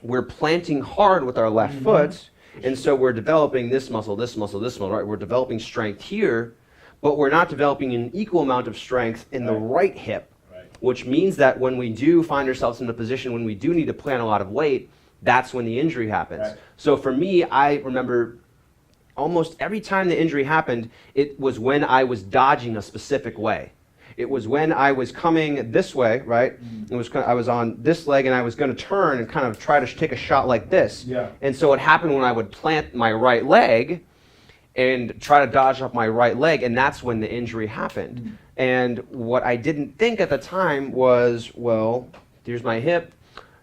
we're planting hard with our left foot, and so we're developing this muscle, right? We're developing strength here, but we're not developing an equal amount of strength in the right hip, which means that when we do find ourselves in a position when we do need to plant a lot of weight, that's when the injury happens. So for me, I remember almost every time the injury happened, it was when I was dodging a specific way. It was when I was coming this way, right? I was on this leg and I was going to turn and kind of try to take a shot like this. And so it happened when I would plant my right leg and try to dodge up my right leg, and that's when the injury happened. And what I didn't think at the time was, well, here's my hip.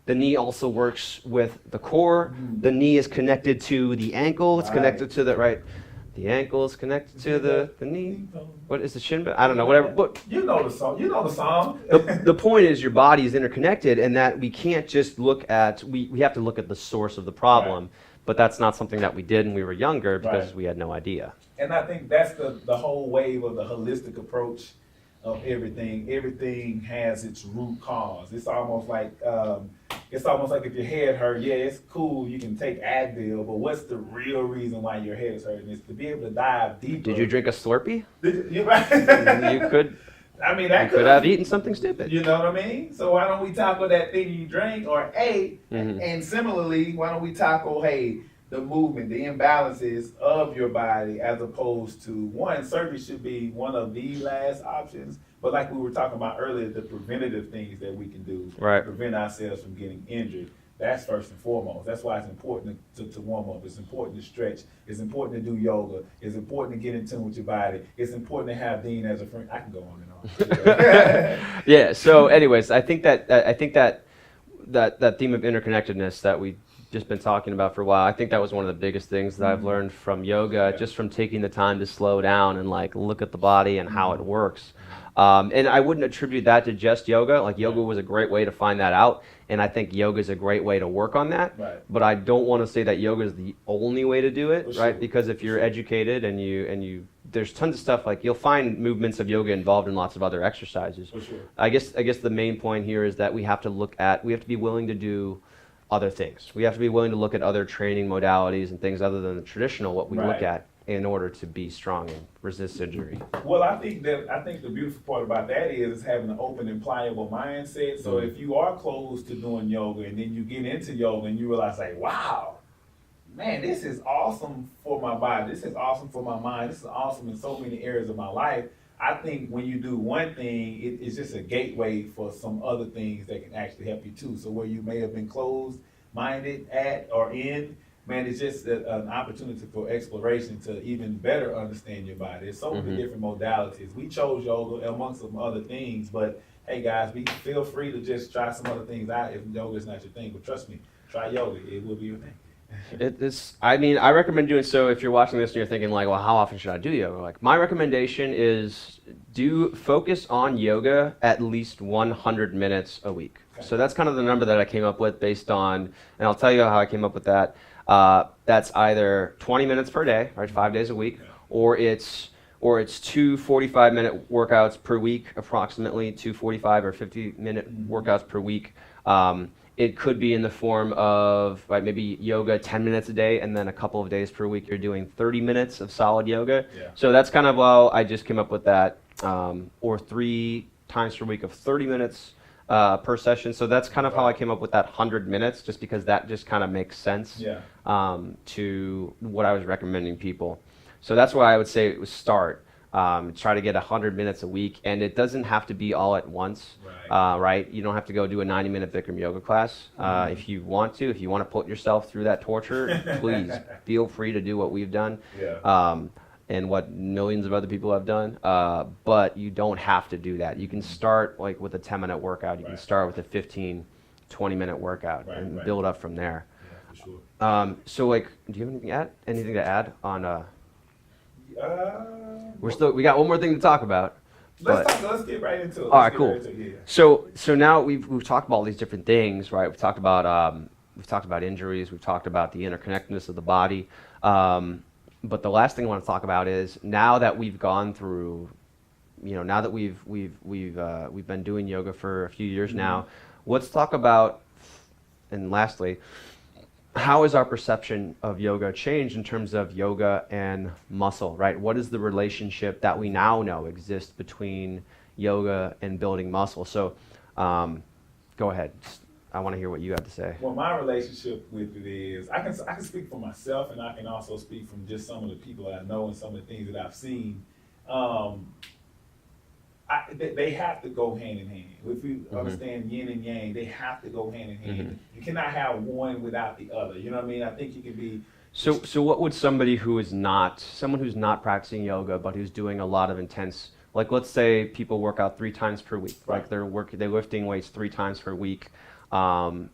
The knee also works with the core. The knee is connected to the ankle. It's connected to the right. The ankle is connected to the knee. What is the shin? I don't know. Whatever. But you know the song. the point is, your body is interconnected, and that we can't just look at. We have to look at the source of the problem. But that's not something that we did when we were younger because we had no idea. And I think that's the whole wave of the holistic approach of everything. Everything has its root cause. It's almost like if your head hurt, it's cool, you can take Advil, but what's the real reason why your head is hurting? It's to be able to dive deeper. Did you drink a Slurpee? You could. I mean, that could have eaten something stupid. You know what I mean? So why don't we tackle that thing you drank or ate? And similarly, why don't we tackle, the movement, the imbalances of your body, as opposed to surgery should be one of the last options. But like we were talking about earlier, the preventative things that we can do to prevent ourselves from getting injured. That's first and foremost. That's why it's important to warm up. It's important to stretch. It's important to do yoga. It's important to get in tune with your body. It's important to have Dean as a friend. I can go on and on. Yeah. So, anyways, I think that theme of interconnectedness that we just been talking about for a while, I think that was one of the biggest things that I've learned from yoga, just from taking the time to slow down and look at the body and how it works. And I wouldn't attribute that to just yoga. Yoga was a great way to find that out, and I think yoga is a great way to work on that. But I don't want to say that yoga is the only way to do it, right? Because if you're educated and you there's tons of stuff, you'll find movements of yoga involved in lots of other exercises. I guess the main point here is that we have to be willing to do other things. We have to be willing to look at other training modalities and things other than the traditional what we look at. in order to be strong and resist injury? Well, I think the beautiful part about that is having an open and pliable mindset. So if you are close to doing yoga and then you get into yoga and you realize like, wow, man, this is awesome for my body. This is awesome for my mind. This is awesome in so many areas of my life. I think when you do one thing, it's just a gateway for some other things that can actually help you too. So where you may have been closed minded at or in, man, it's just an opportunity for exploration to even better understand your body. There's so many different modalities. We chose yoga amongst some other things, but hey guys, feel free to just try some other things out if yoga is not your thing. But trust me, try yoga, it will be your thing. I mean, I recommend doing so if you're watching this and you're thinking like, well, how often should I do yoga? Like, my recommendation is focus on yoga at least 100 minutes a week. Okay. So that's kind of the number that I came up with based on, and I'll tell you how I came up with that. That's either 20 minutes per day, right, 5 days a week, okay, or it's 2 45-minute workouts per week, approximately 2 45 or 50-minute workouts per week. It could be in the form of maybe yoga 10 minutes a day, and then a couple of days per week you're doing 30 minutes of solid yoga. Yeah. So that's kind of how I just came up with that, or 3 times per week of 30 minutes per session. So that's kind of how I came up with that 100 minutes, just because that just kind of makes sense, yeah, to what I was recommending people. So that's why I would say it was start. Try to get 100 minutes a week, and it doesn't have to be all at once, right? Right? You don't have to go do a 90-minute Bikram yoga class. If you want to put yourself through that torture, please feel free to do what we've done, yeah, and what millions of other people have done. But you don't have to do that. You can start like with a 10-minute workout. You can start with a 15, 20-minute workout, and build up from there. Yeah, for sure. So like, do you have anything to add on? We got one more thing to talk about. Let's get right into it. All right, cool. So now we've talked about all these different things, right? We've talked about injuries. We've talked about the interconnectedness of the body. But the last thing I want to talk about is, now that we've gone through, now that we've been doing yoga for a few years now, let's talk about, and lastly, how has our perception of yoga changed in terms of yoga and muscle, right? What is the relationship that we now know exists between yoga and building muscle? So go ahead. I want to hear what you have to say. Well, my relationship with it is, I can speak for myself, and I can also speak from just some of the people that I know and some of the things that I've seen. They have to go hand in hand. If you understand yin and yang, they have to go hand in hand. You cannot have one without the other. You know what I mean? I think you can be. So what would someone who's not practicing yoga but who's doing a lot of intense, like let's say people work out 3 times per week, right? Like they're lifting weights 3 times per week, and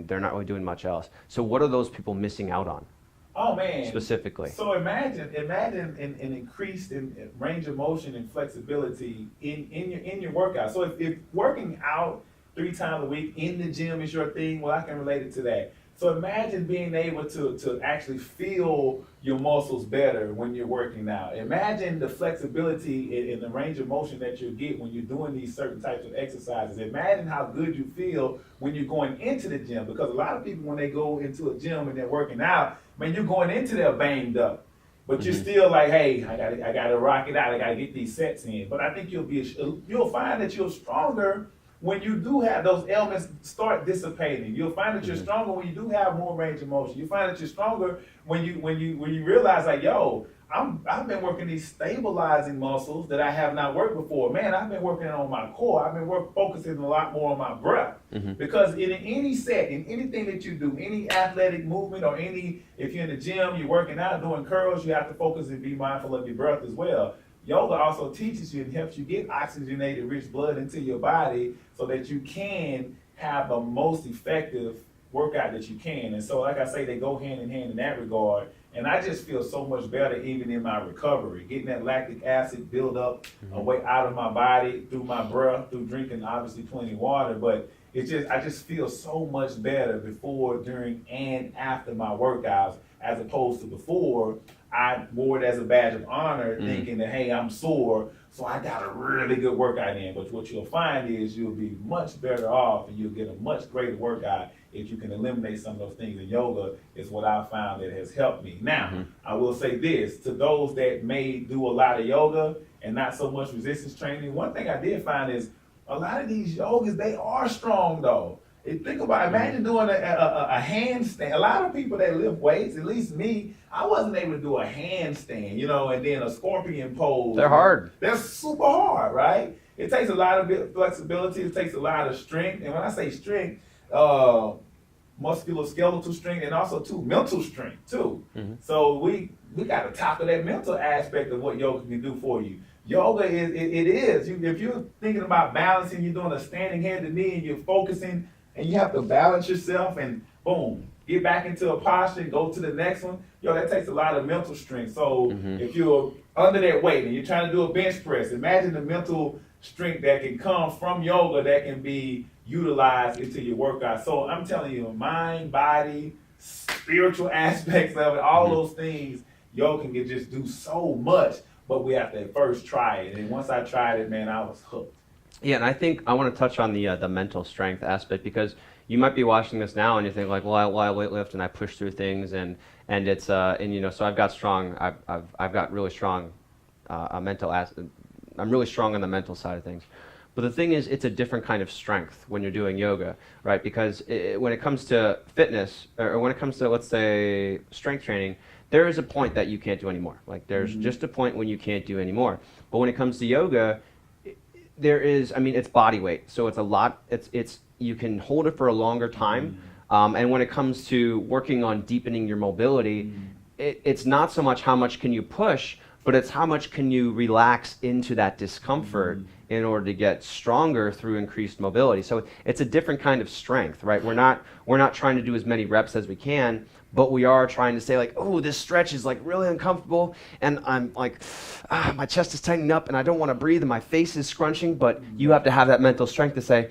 they're not really doing much else. So what are those people missing out on? Oh man! Specifically. So imagine an increased in range of motion and flexibility in your workout. So if working out 3 times a week in the gym is your thing, well, I can relate it to that. So imagine being able to actually feel your muscles better when you're working out. Imagine the flexibility and the range of motion that you'll get when you're doing these certain types of exercises. Imagine how good you feel when you're going into the gym, because a lot of people, when they go into a gym and they're working out, man, you're going into there banged up. But you're still like, hey, I gotta rock it out. I gotta get these sets in. But I think you'll find that you're stronger when you do have those ailments start dissipating. You'll find that you're stronger when you do have more range of motion. You find that you're stronger when you realize like, yo, I've been working these stabilizing muscles that I have not worked before. Man, I've been working on my core. I've been focusing a lot more on my breath. Because in any set, in anything that you do, any athletic movement or if you're in the gym, you're working out, doing curls, you have to focus and be mindful of your breath as well. Yoga also teaches you and helps you get oxygenated, rich blood into your body so that you can have the most effective workout that you can. And so, like I say, they go hand in hand in that regard. And I just feel so much better even in my recovery, getting that lactic acid build up away out of my body through my breath, through drinking obviously plenty of water. But I just feel so much better before, during, and after my workouts, as opposed to before. I wore it as a badge of honor, thinking that, hey, I'm sore, so I got a really good workout in. But what you'll find is you'll be much better off, and you'll get a much greater workout if you can eliminate some of those things in yoga, is what I found that has helped me. Now, I will say this, to those that may do a lot of yoga and not so much resistance training, one thing I did find is a lot of these yogas, they are strong though. Think about, imagine doing a handstand. A lot of people that lift weights, at least me, I wasn't able to do a handstand, and then a scorpion pose. They're hard. They're super hard, right? It takes a lot of flexibility. It takes a lot of strength. And when I say strength, musculoskeletal strength, and also too mental strength too. So we got to tackle that mental aspect of what yoga can do for you. Yoga is. If you're thinking about balancing, you're doing a standing hand to knee, and you're focusing, and you have to balance yourself, and boom, get back into a posture, and go to the next one. That takes a lot of mental strength. So if you're under that weight and you're trying to do a bench press, imagine the mental strength that can come from yoga that can be utilized into your workout. So I'm telling you, mind, body, spiritual aspects of it, all those things, yoga can just do so much. But we have to first try it. And once I tried it, man, I was hooked. Yeah, and I think I want to touch on the mental strength aspect, because you might be watching this now and you think like, well, I weightlift and I push through things and it's so I've got strong. I've got really strong mental aspect. I'm really strong on the mental side of things. But the thing is, it's a different kind of strength when you're doing yoga, right? Because when it comes to fitness, or when it comes to, let's say, strength training, there is a point that you can't do anymore. Like there's just a point when you can't do anymore. But when it comes to yoga, there is, it's body weight. So it's a lot, you can hold it for a longer time. And when it comes to working on deepening your mobility, it's not so much how much can you push, but it's how much can you relax into that discomfort in order to get stronger through increased mobility. So it's a different kind of strength, right? We're not trying to do as many reps as we can, but we are trying to say like, oh, this stretch is like really uncomfortable, and I'm like, my chest is tightening up, and I don't want to breathe, and my face is scrunching. But you have to have that mental strength to say,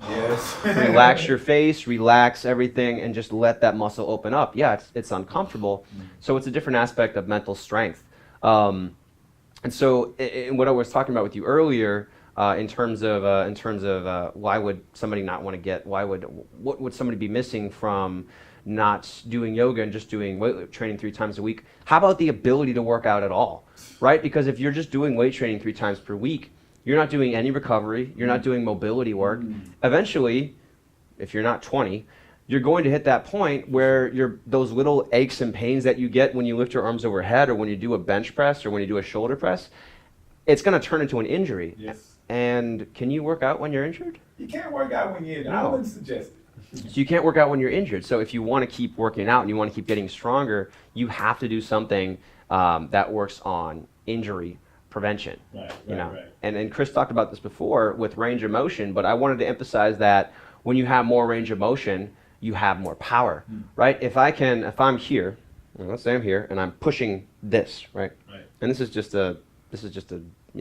yes, relax your face, relax everything, and just let that muscle open up. Yeah, it's uncomfortable. So it's a different aspect of mental strength. And so what I was talking about with you earlier, in terms of why would somebody not want to get, what would somebody be missing from not doing yoga and just doing weight training 3 times a week? How about the ability to work out at all, right? Because if you're just doing weight training 3 times per week, you're not doing any recovery, you're not doing mobility work. Eventually, if you're not 20, you're going to hit that point where those little aches and pains that you get when you lift your arms overhead, or when you do a bench press, or when you do a shoulder press, it's going to turn into an injury. Yes. And can you work out when you're injured? You can't work out when you're injured. No. I wouldn't suggest it. So you can't work out when you're injured. So if you want to keep working out and you want to keep getting stronger, you have to do something that works on injury prevention. Right. And Chris talked about this before with range of motion, but I wanted to emphasize that when you have more range of motion, you have more power, right? If I'm here, let's say I'm here and I'm pushing this, right? And this is just a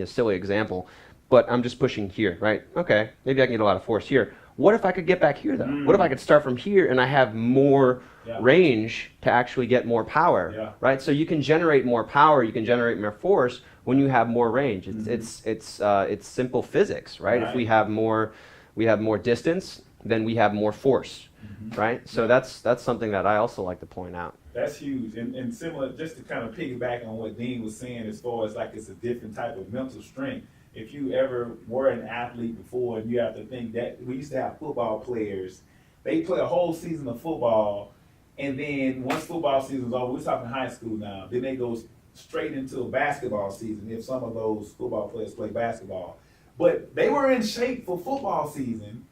silly example, but I'm just pushing here, right? Okay, maybe I can get a lot of force here. What if I could get back here though? What if I could start from here and I have more range to actually get more power, right? So you can generate more power, you can generate more force when you have more range. It's simple physics, right? If we have more distance, then we have more force, right? So that's something that I also like to point out. That's huge. And similar, just to kind of piggyback on what Dean was saying, as far as like it's a different type of mental strength. If you ever were an athlete before, and you have to think that we used to have football players, they play a whole season of football, and then once football season's over, we're talking high school now, then they go straight into a basketball season if some of those football players play basketball. But they were in shape for football season,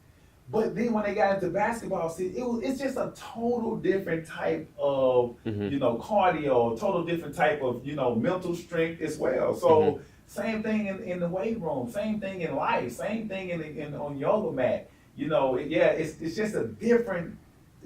but then when they got into basketball season, it's just a total different type of, cardio, total different type of, mental strength as well. So same thing in the weight room, same thing in life, same thing on yoga mat. It's just a different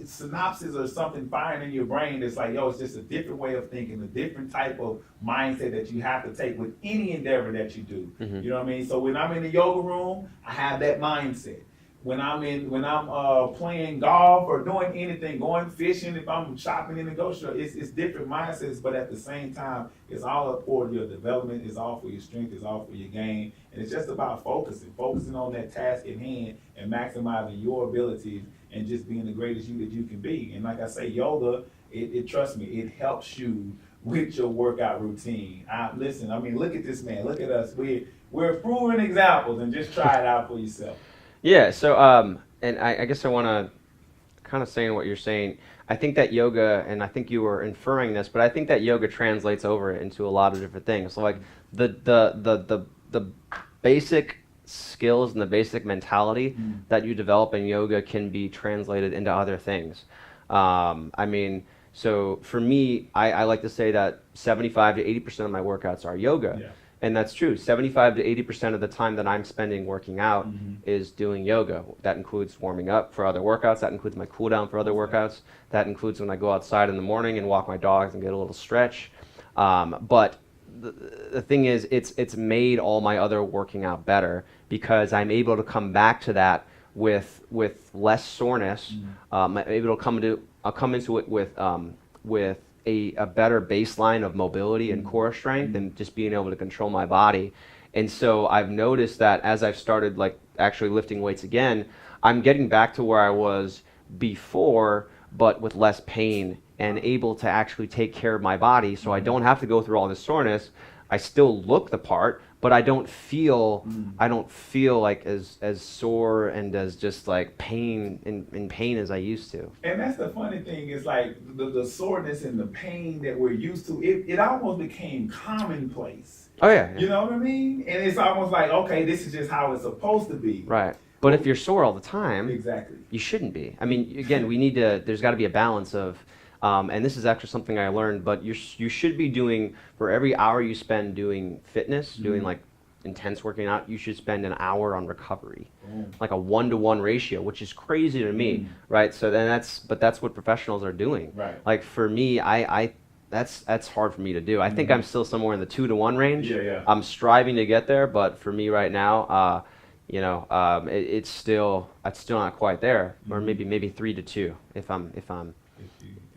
synopsis or something firing in your brain that's like, it's just a different way of thinking, a different type of mindset that you have to take with any endeavor that you do. You know what I mean? So when I'm in the yoga room, I have that mindset. when I'm playing golf or doing anything, going fishing, if I'm shopping in the grocery store, it's different mindsets, but at the same time, it's all for your development, it's all for your strength, it's all for your gain, and it's just about focusing on that task at hand and maximizing your abilities and just being the greatest you that you can be. And like I say, yoga, it trust me, it helps you with your workout routine. Listen, I mean, look at this man, look at us. We're proven examples, and just try it out for yourself. Yeah, so and I guess I want to kind of saying what you're saying. I think that yoga, and I think you were inferring this, but I think that yoga translates over into a lot of different things. So like the basic skills and the basic mentality that you develop in yoga can be translated into other things. I mean, so for me, I like to say that 75 to 80% of my workouts are yoga. Yeah. And that's true. 75 to 80% of the time that I'm spending working out is doing yoga. That includes warming up for other workouts. That includes my cool down for other workouts. That includes when I go outside in the morning and walk my dogs and get a little stretch. But the thing is, it's made all my other working out better because I'm able to come back to that with less soreness. I'm able to come into it with a better baseline of mobility and core strength and just being able to control my body. And so I've noticed that as I've started like actually lifting weights again, I'm getting back to where I was before, but with less pain and able to actually take care of my body so I don't have to go through all this soreness. I still look the part, but I don't feel like as sore and as just like in pain as I used to. And that's the funny thing is like the soreness and the pain that we're used to, it almost became commonplace. Oh yeah. You know what I mean? And it's almost like, okay, this is just how it's supposed to be. Right. But if you're sore all the time, exactly, you shouldn't be. I mean, again, there's got to be a balance of, and this is actually something I learned, but you should be doing, for every hour you spend doing fitness, doing like intense working out, you should spend an hour on recovery, like a 1-to-1 ratio, which is crazy to me, right? So then that's what professionals are doing. Right. Like for me, that's hard for me to do. I think I'm still somewhere in the 2-to-1 range. Yeah. I'm striving to get there, but for me right now, it's still not quite there, or maybe 3-to-2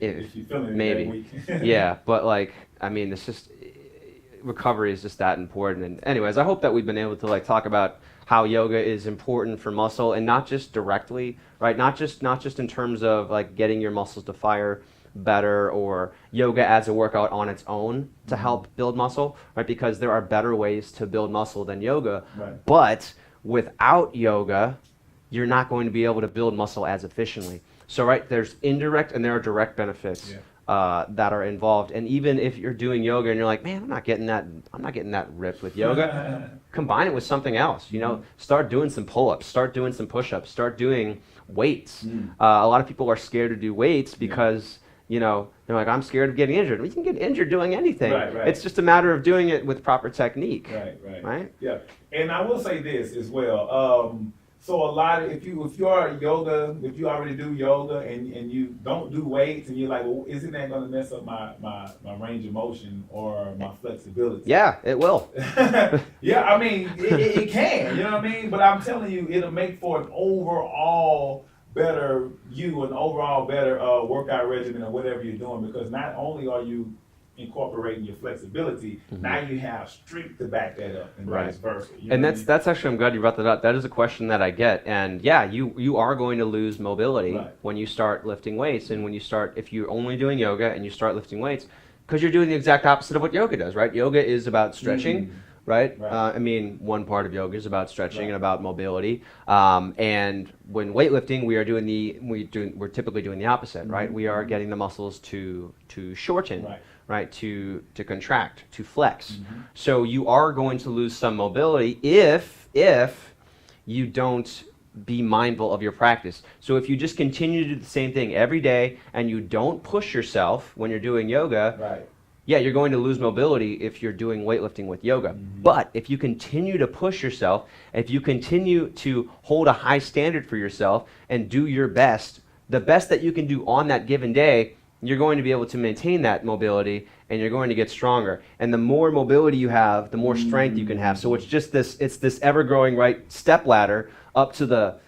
if you're feeling maybe that week. yeah, but like I mean, it's just recovery is just that important. And anyways, I hope that we've been able to like talk about how yoga is important for muscle, and not just directly, right? Not just in terms of like getting your muscles to fire better, or yoga as a workout on its own to help build muscle, right? Because there are better ways to build muscle than yoga. Right. But without yoga, you're not going to be able to build muscle as efficiently. So, right, there's indirect and there are direct benefits that are involved. And even if you're doing yoga and you're like, man, I'm not getting that ripped with yoga, combine it with something else. You know, start doing some pull-ups, start doing some push-ups, start doing weights. A lot of people are scared to do weights because they're like, I'm scared of getting injured. We can get injured doing anything. Right. It's just a matter of doing it with proper technique. Right. Yeah. And I will say this as well. So a lot of, if you already do yoga and you don't do weights and you're like, well, isn't that going to mess up my range of motion or my flexibility? Yeah, it will. Yeah, I mean, it can, you know what I mean? But I'm telling you, it'll make for an overall better workout regimen or whatever you're doing, because not only are you incorporating your flexibility, now you have strength to back that up, and vice versa. And that's actually, I'm glad you brought that up. That is a question that I get. And yeah, you are going to lose mobility when you start lifting weights, and if you're only doing yoga and you start lifting weights, because you're doing the exact opposite of what yoga does, right? Yoga is about stretching. Right? I mean, one part of yoga is about stretching and about mobility. And when weightlifting, we're typically doing the opposite, right? We are getting the muscles to shorten, right? To contract, to flex. So you are going to lose some mobility if you don't be mindful of your practice. So if you just continue to do the same thing every day and you don't push yourself when you're doing yoga, yeah, you're going to lose mobility if you're doing weightlifting with yoga. But if you continue to push yourself, if you continue to hold a high standard for yourself and do your best, the best that you can do on that given day, you're going to be able to maintain that mobility and you're going to get stronger. And the more mobility you have, the more strength you can have. So it's just this ever-growing step ladder up to the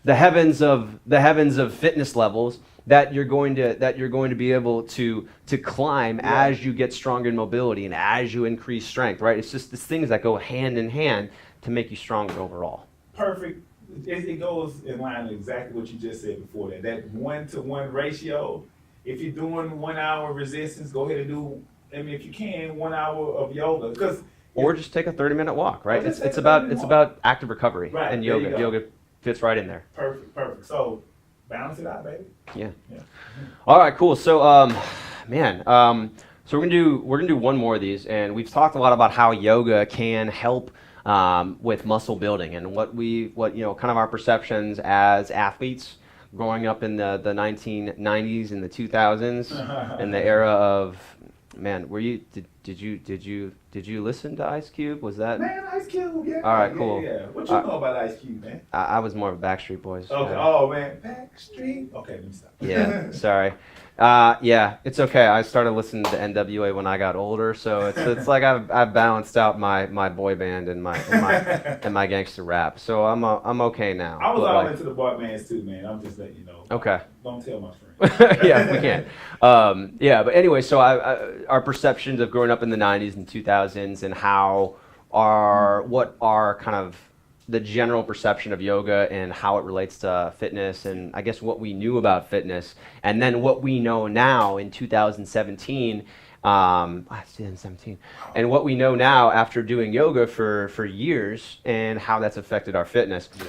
the heavens of fitness levels that you're going to be able to climb as you get stronger in mobility and as you increase strength, right? It's just these things that go hand in hand to make you stronger overall. Perfect. It goes in line with exactly what you just said before that 1-to-1 ratio. If you're doing 1 hour resistance, go ahead and do, I mean, if you can, 1 hour of yoga. Or just take a 30-minute walk, right? It's about about active recovery, right, and yoga fits right in there. Perfect. So balance it out, baby. Yeah. All right, cool. So, so we're gonna do one more of these, and we've talked a lot about how yoga can help with muscle building and what kind of our perceptions as athletes growing up in the 1990s and the 2000s in the era of, man, did you listen to Ice Cube? Was that? Man, Ice Cube, yeah. All right, cool. Yeah. What you know about Ice Cube, man? I was more of a Backstreet Boys. Okay. Oh man, Backstreet. Okay, let me stop. Yeah, sorry. Yeah, it's okay. I started listening to NWA when I got older, so it's like I've balanced out my boy band and my gangster rap. So I'm okay now. I was all into the boy bands too, man. I'm just letting you know. Okay. Don't tell my friends. Yeah, we can't. But anyway, so our perceptions of growing up in the 90s and 2000s and what are kind of the general perception of yoga and how it relates to fitness, and I guess what we knew about fitness, and then what we know now in 2017, and what we know now after doing yoga for years and how that's affected our fitness. Yeah.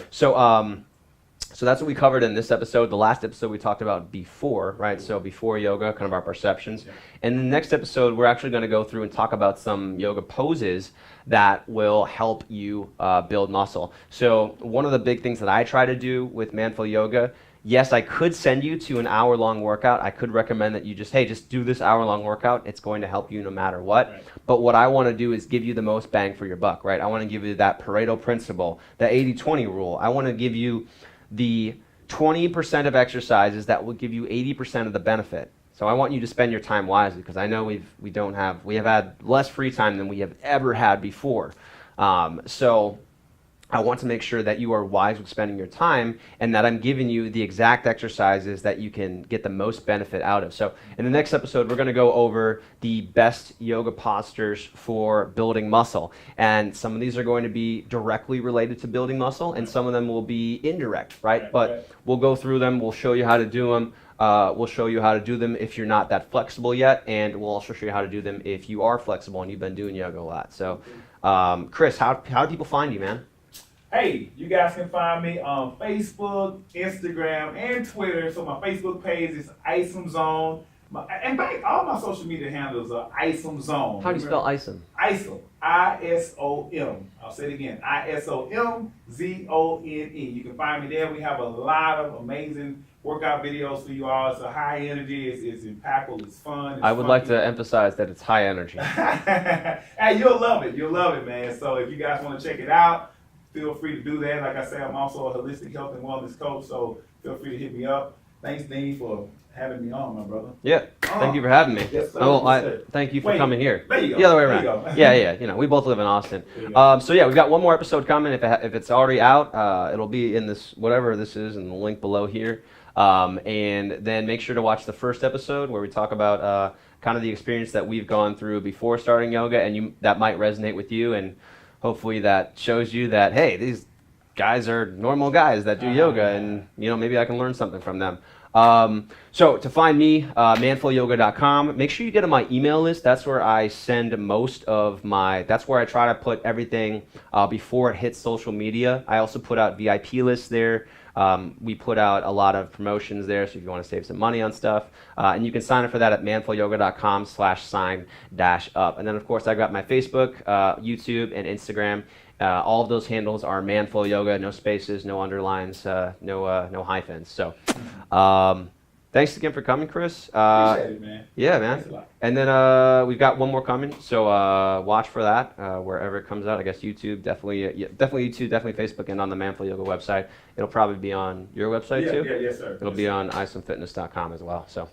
So that's what we covered in this episode. The last episode we talked about before, right? So before yoga, kind of our perceptions. Yeah. And the next episode, we're actually going to go through and talk about some yoga poses that will help you build muscle. So one of the big things that I try to do with Manful Yoga, yes, I could send you to an hour-long workout. I could recommend that you just do this hour-long workout. It's going to help you no matter what. Right. But what I want to do is give you the most bang for your buck, right? I want to give you that Pareto principle, the 80-20 rule. I want to give you the 20% of exercises that will give you 80% of the benefit. So I want you to spend your time wisely, because I know we have had less free time than we have ever had before. So I want to make sure that you are wise with spending your time and that I'm giving you the exact exercises that you can get the most benefit out of. So in the next episode, we're going to go over the best yoga postures for building muscle. And some of these are going to be directly related to building muscle, and some of them will be indirect, right? But we'll go through them. We'll show you how to do them. We'll show you how to do them if you're not that flexible yet, and we'll also show you how to do them if you are flexible and you've been doing yoga a lot. So, Chris, how do people find you, man? Hey, you guys can find me on Facebook, Instagram, and Twitter. So my Facebook page is Isom Zone. In fact, all my social media handles are Isom Zone. How do you spell Isom? Isom. I-S-O-M. I'll say it again. I-S-O-M-Z-O-N-E. You can find me there. We have a lot of amazing workout videos for you all. It's a high energy. It's impactful. It's fun. I would like to emphasize that it's high energy. Hey, you'll love it. You'll love it, man. So if you guys want to check it out, feel free to do that. Like I said, I'm also a holistic health and wellness coach, so feel free to hit me up. Thanks, Dean, for having me on, my brother. Yeah, thank you for having me. Yes, sir. Thank you for coming here. There you go. The other way around. Yeah. You know, we both live in Austin. So yeah, we've got one more episode coming. If it's already out, it'll be in this, whatever this is, in the link below here. And then make sure to watch the first episode where we talk about kind of the experience that we've gone through before starting yoga, and that might resonate with you, and hopefully that shows you that, hey, these guys are normal guys that do yoga, and maybe I can learn something from them. So to find me, manfulyoga.com. Make sure you get on my email list. That's where I send that's where I try to put everything before it hits social media. I also put out VIP lists there. We put out a lot of promotions there, so if you want to save some money on stuff, and you can sign up for that at manfulyoga.com/sign-up. And then, of course, I've got my Facebook, YouTube, and Instagram. All of those handles are Manful Yoga, no spaces, no underlines, no hyphens. So, thanks again for coming, Chris. Appreciate it, man. Yeah, man. And then we've got one more coming, so watch for that wherever it comes out. I guess YouTube, definitely YouTube, definitely Facebook, and on the Manful Yoga website. It'll probably be on your website too. Yeah, yes, sir. It'll be on isomfitness.com as well. So,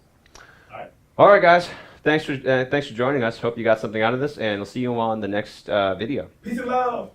all right, guys. Thanks for joining us. Hope you got something out of this, and we'll see you on the next video. Peace and love.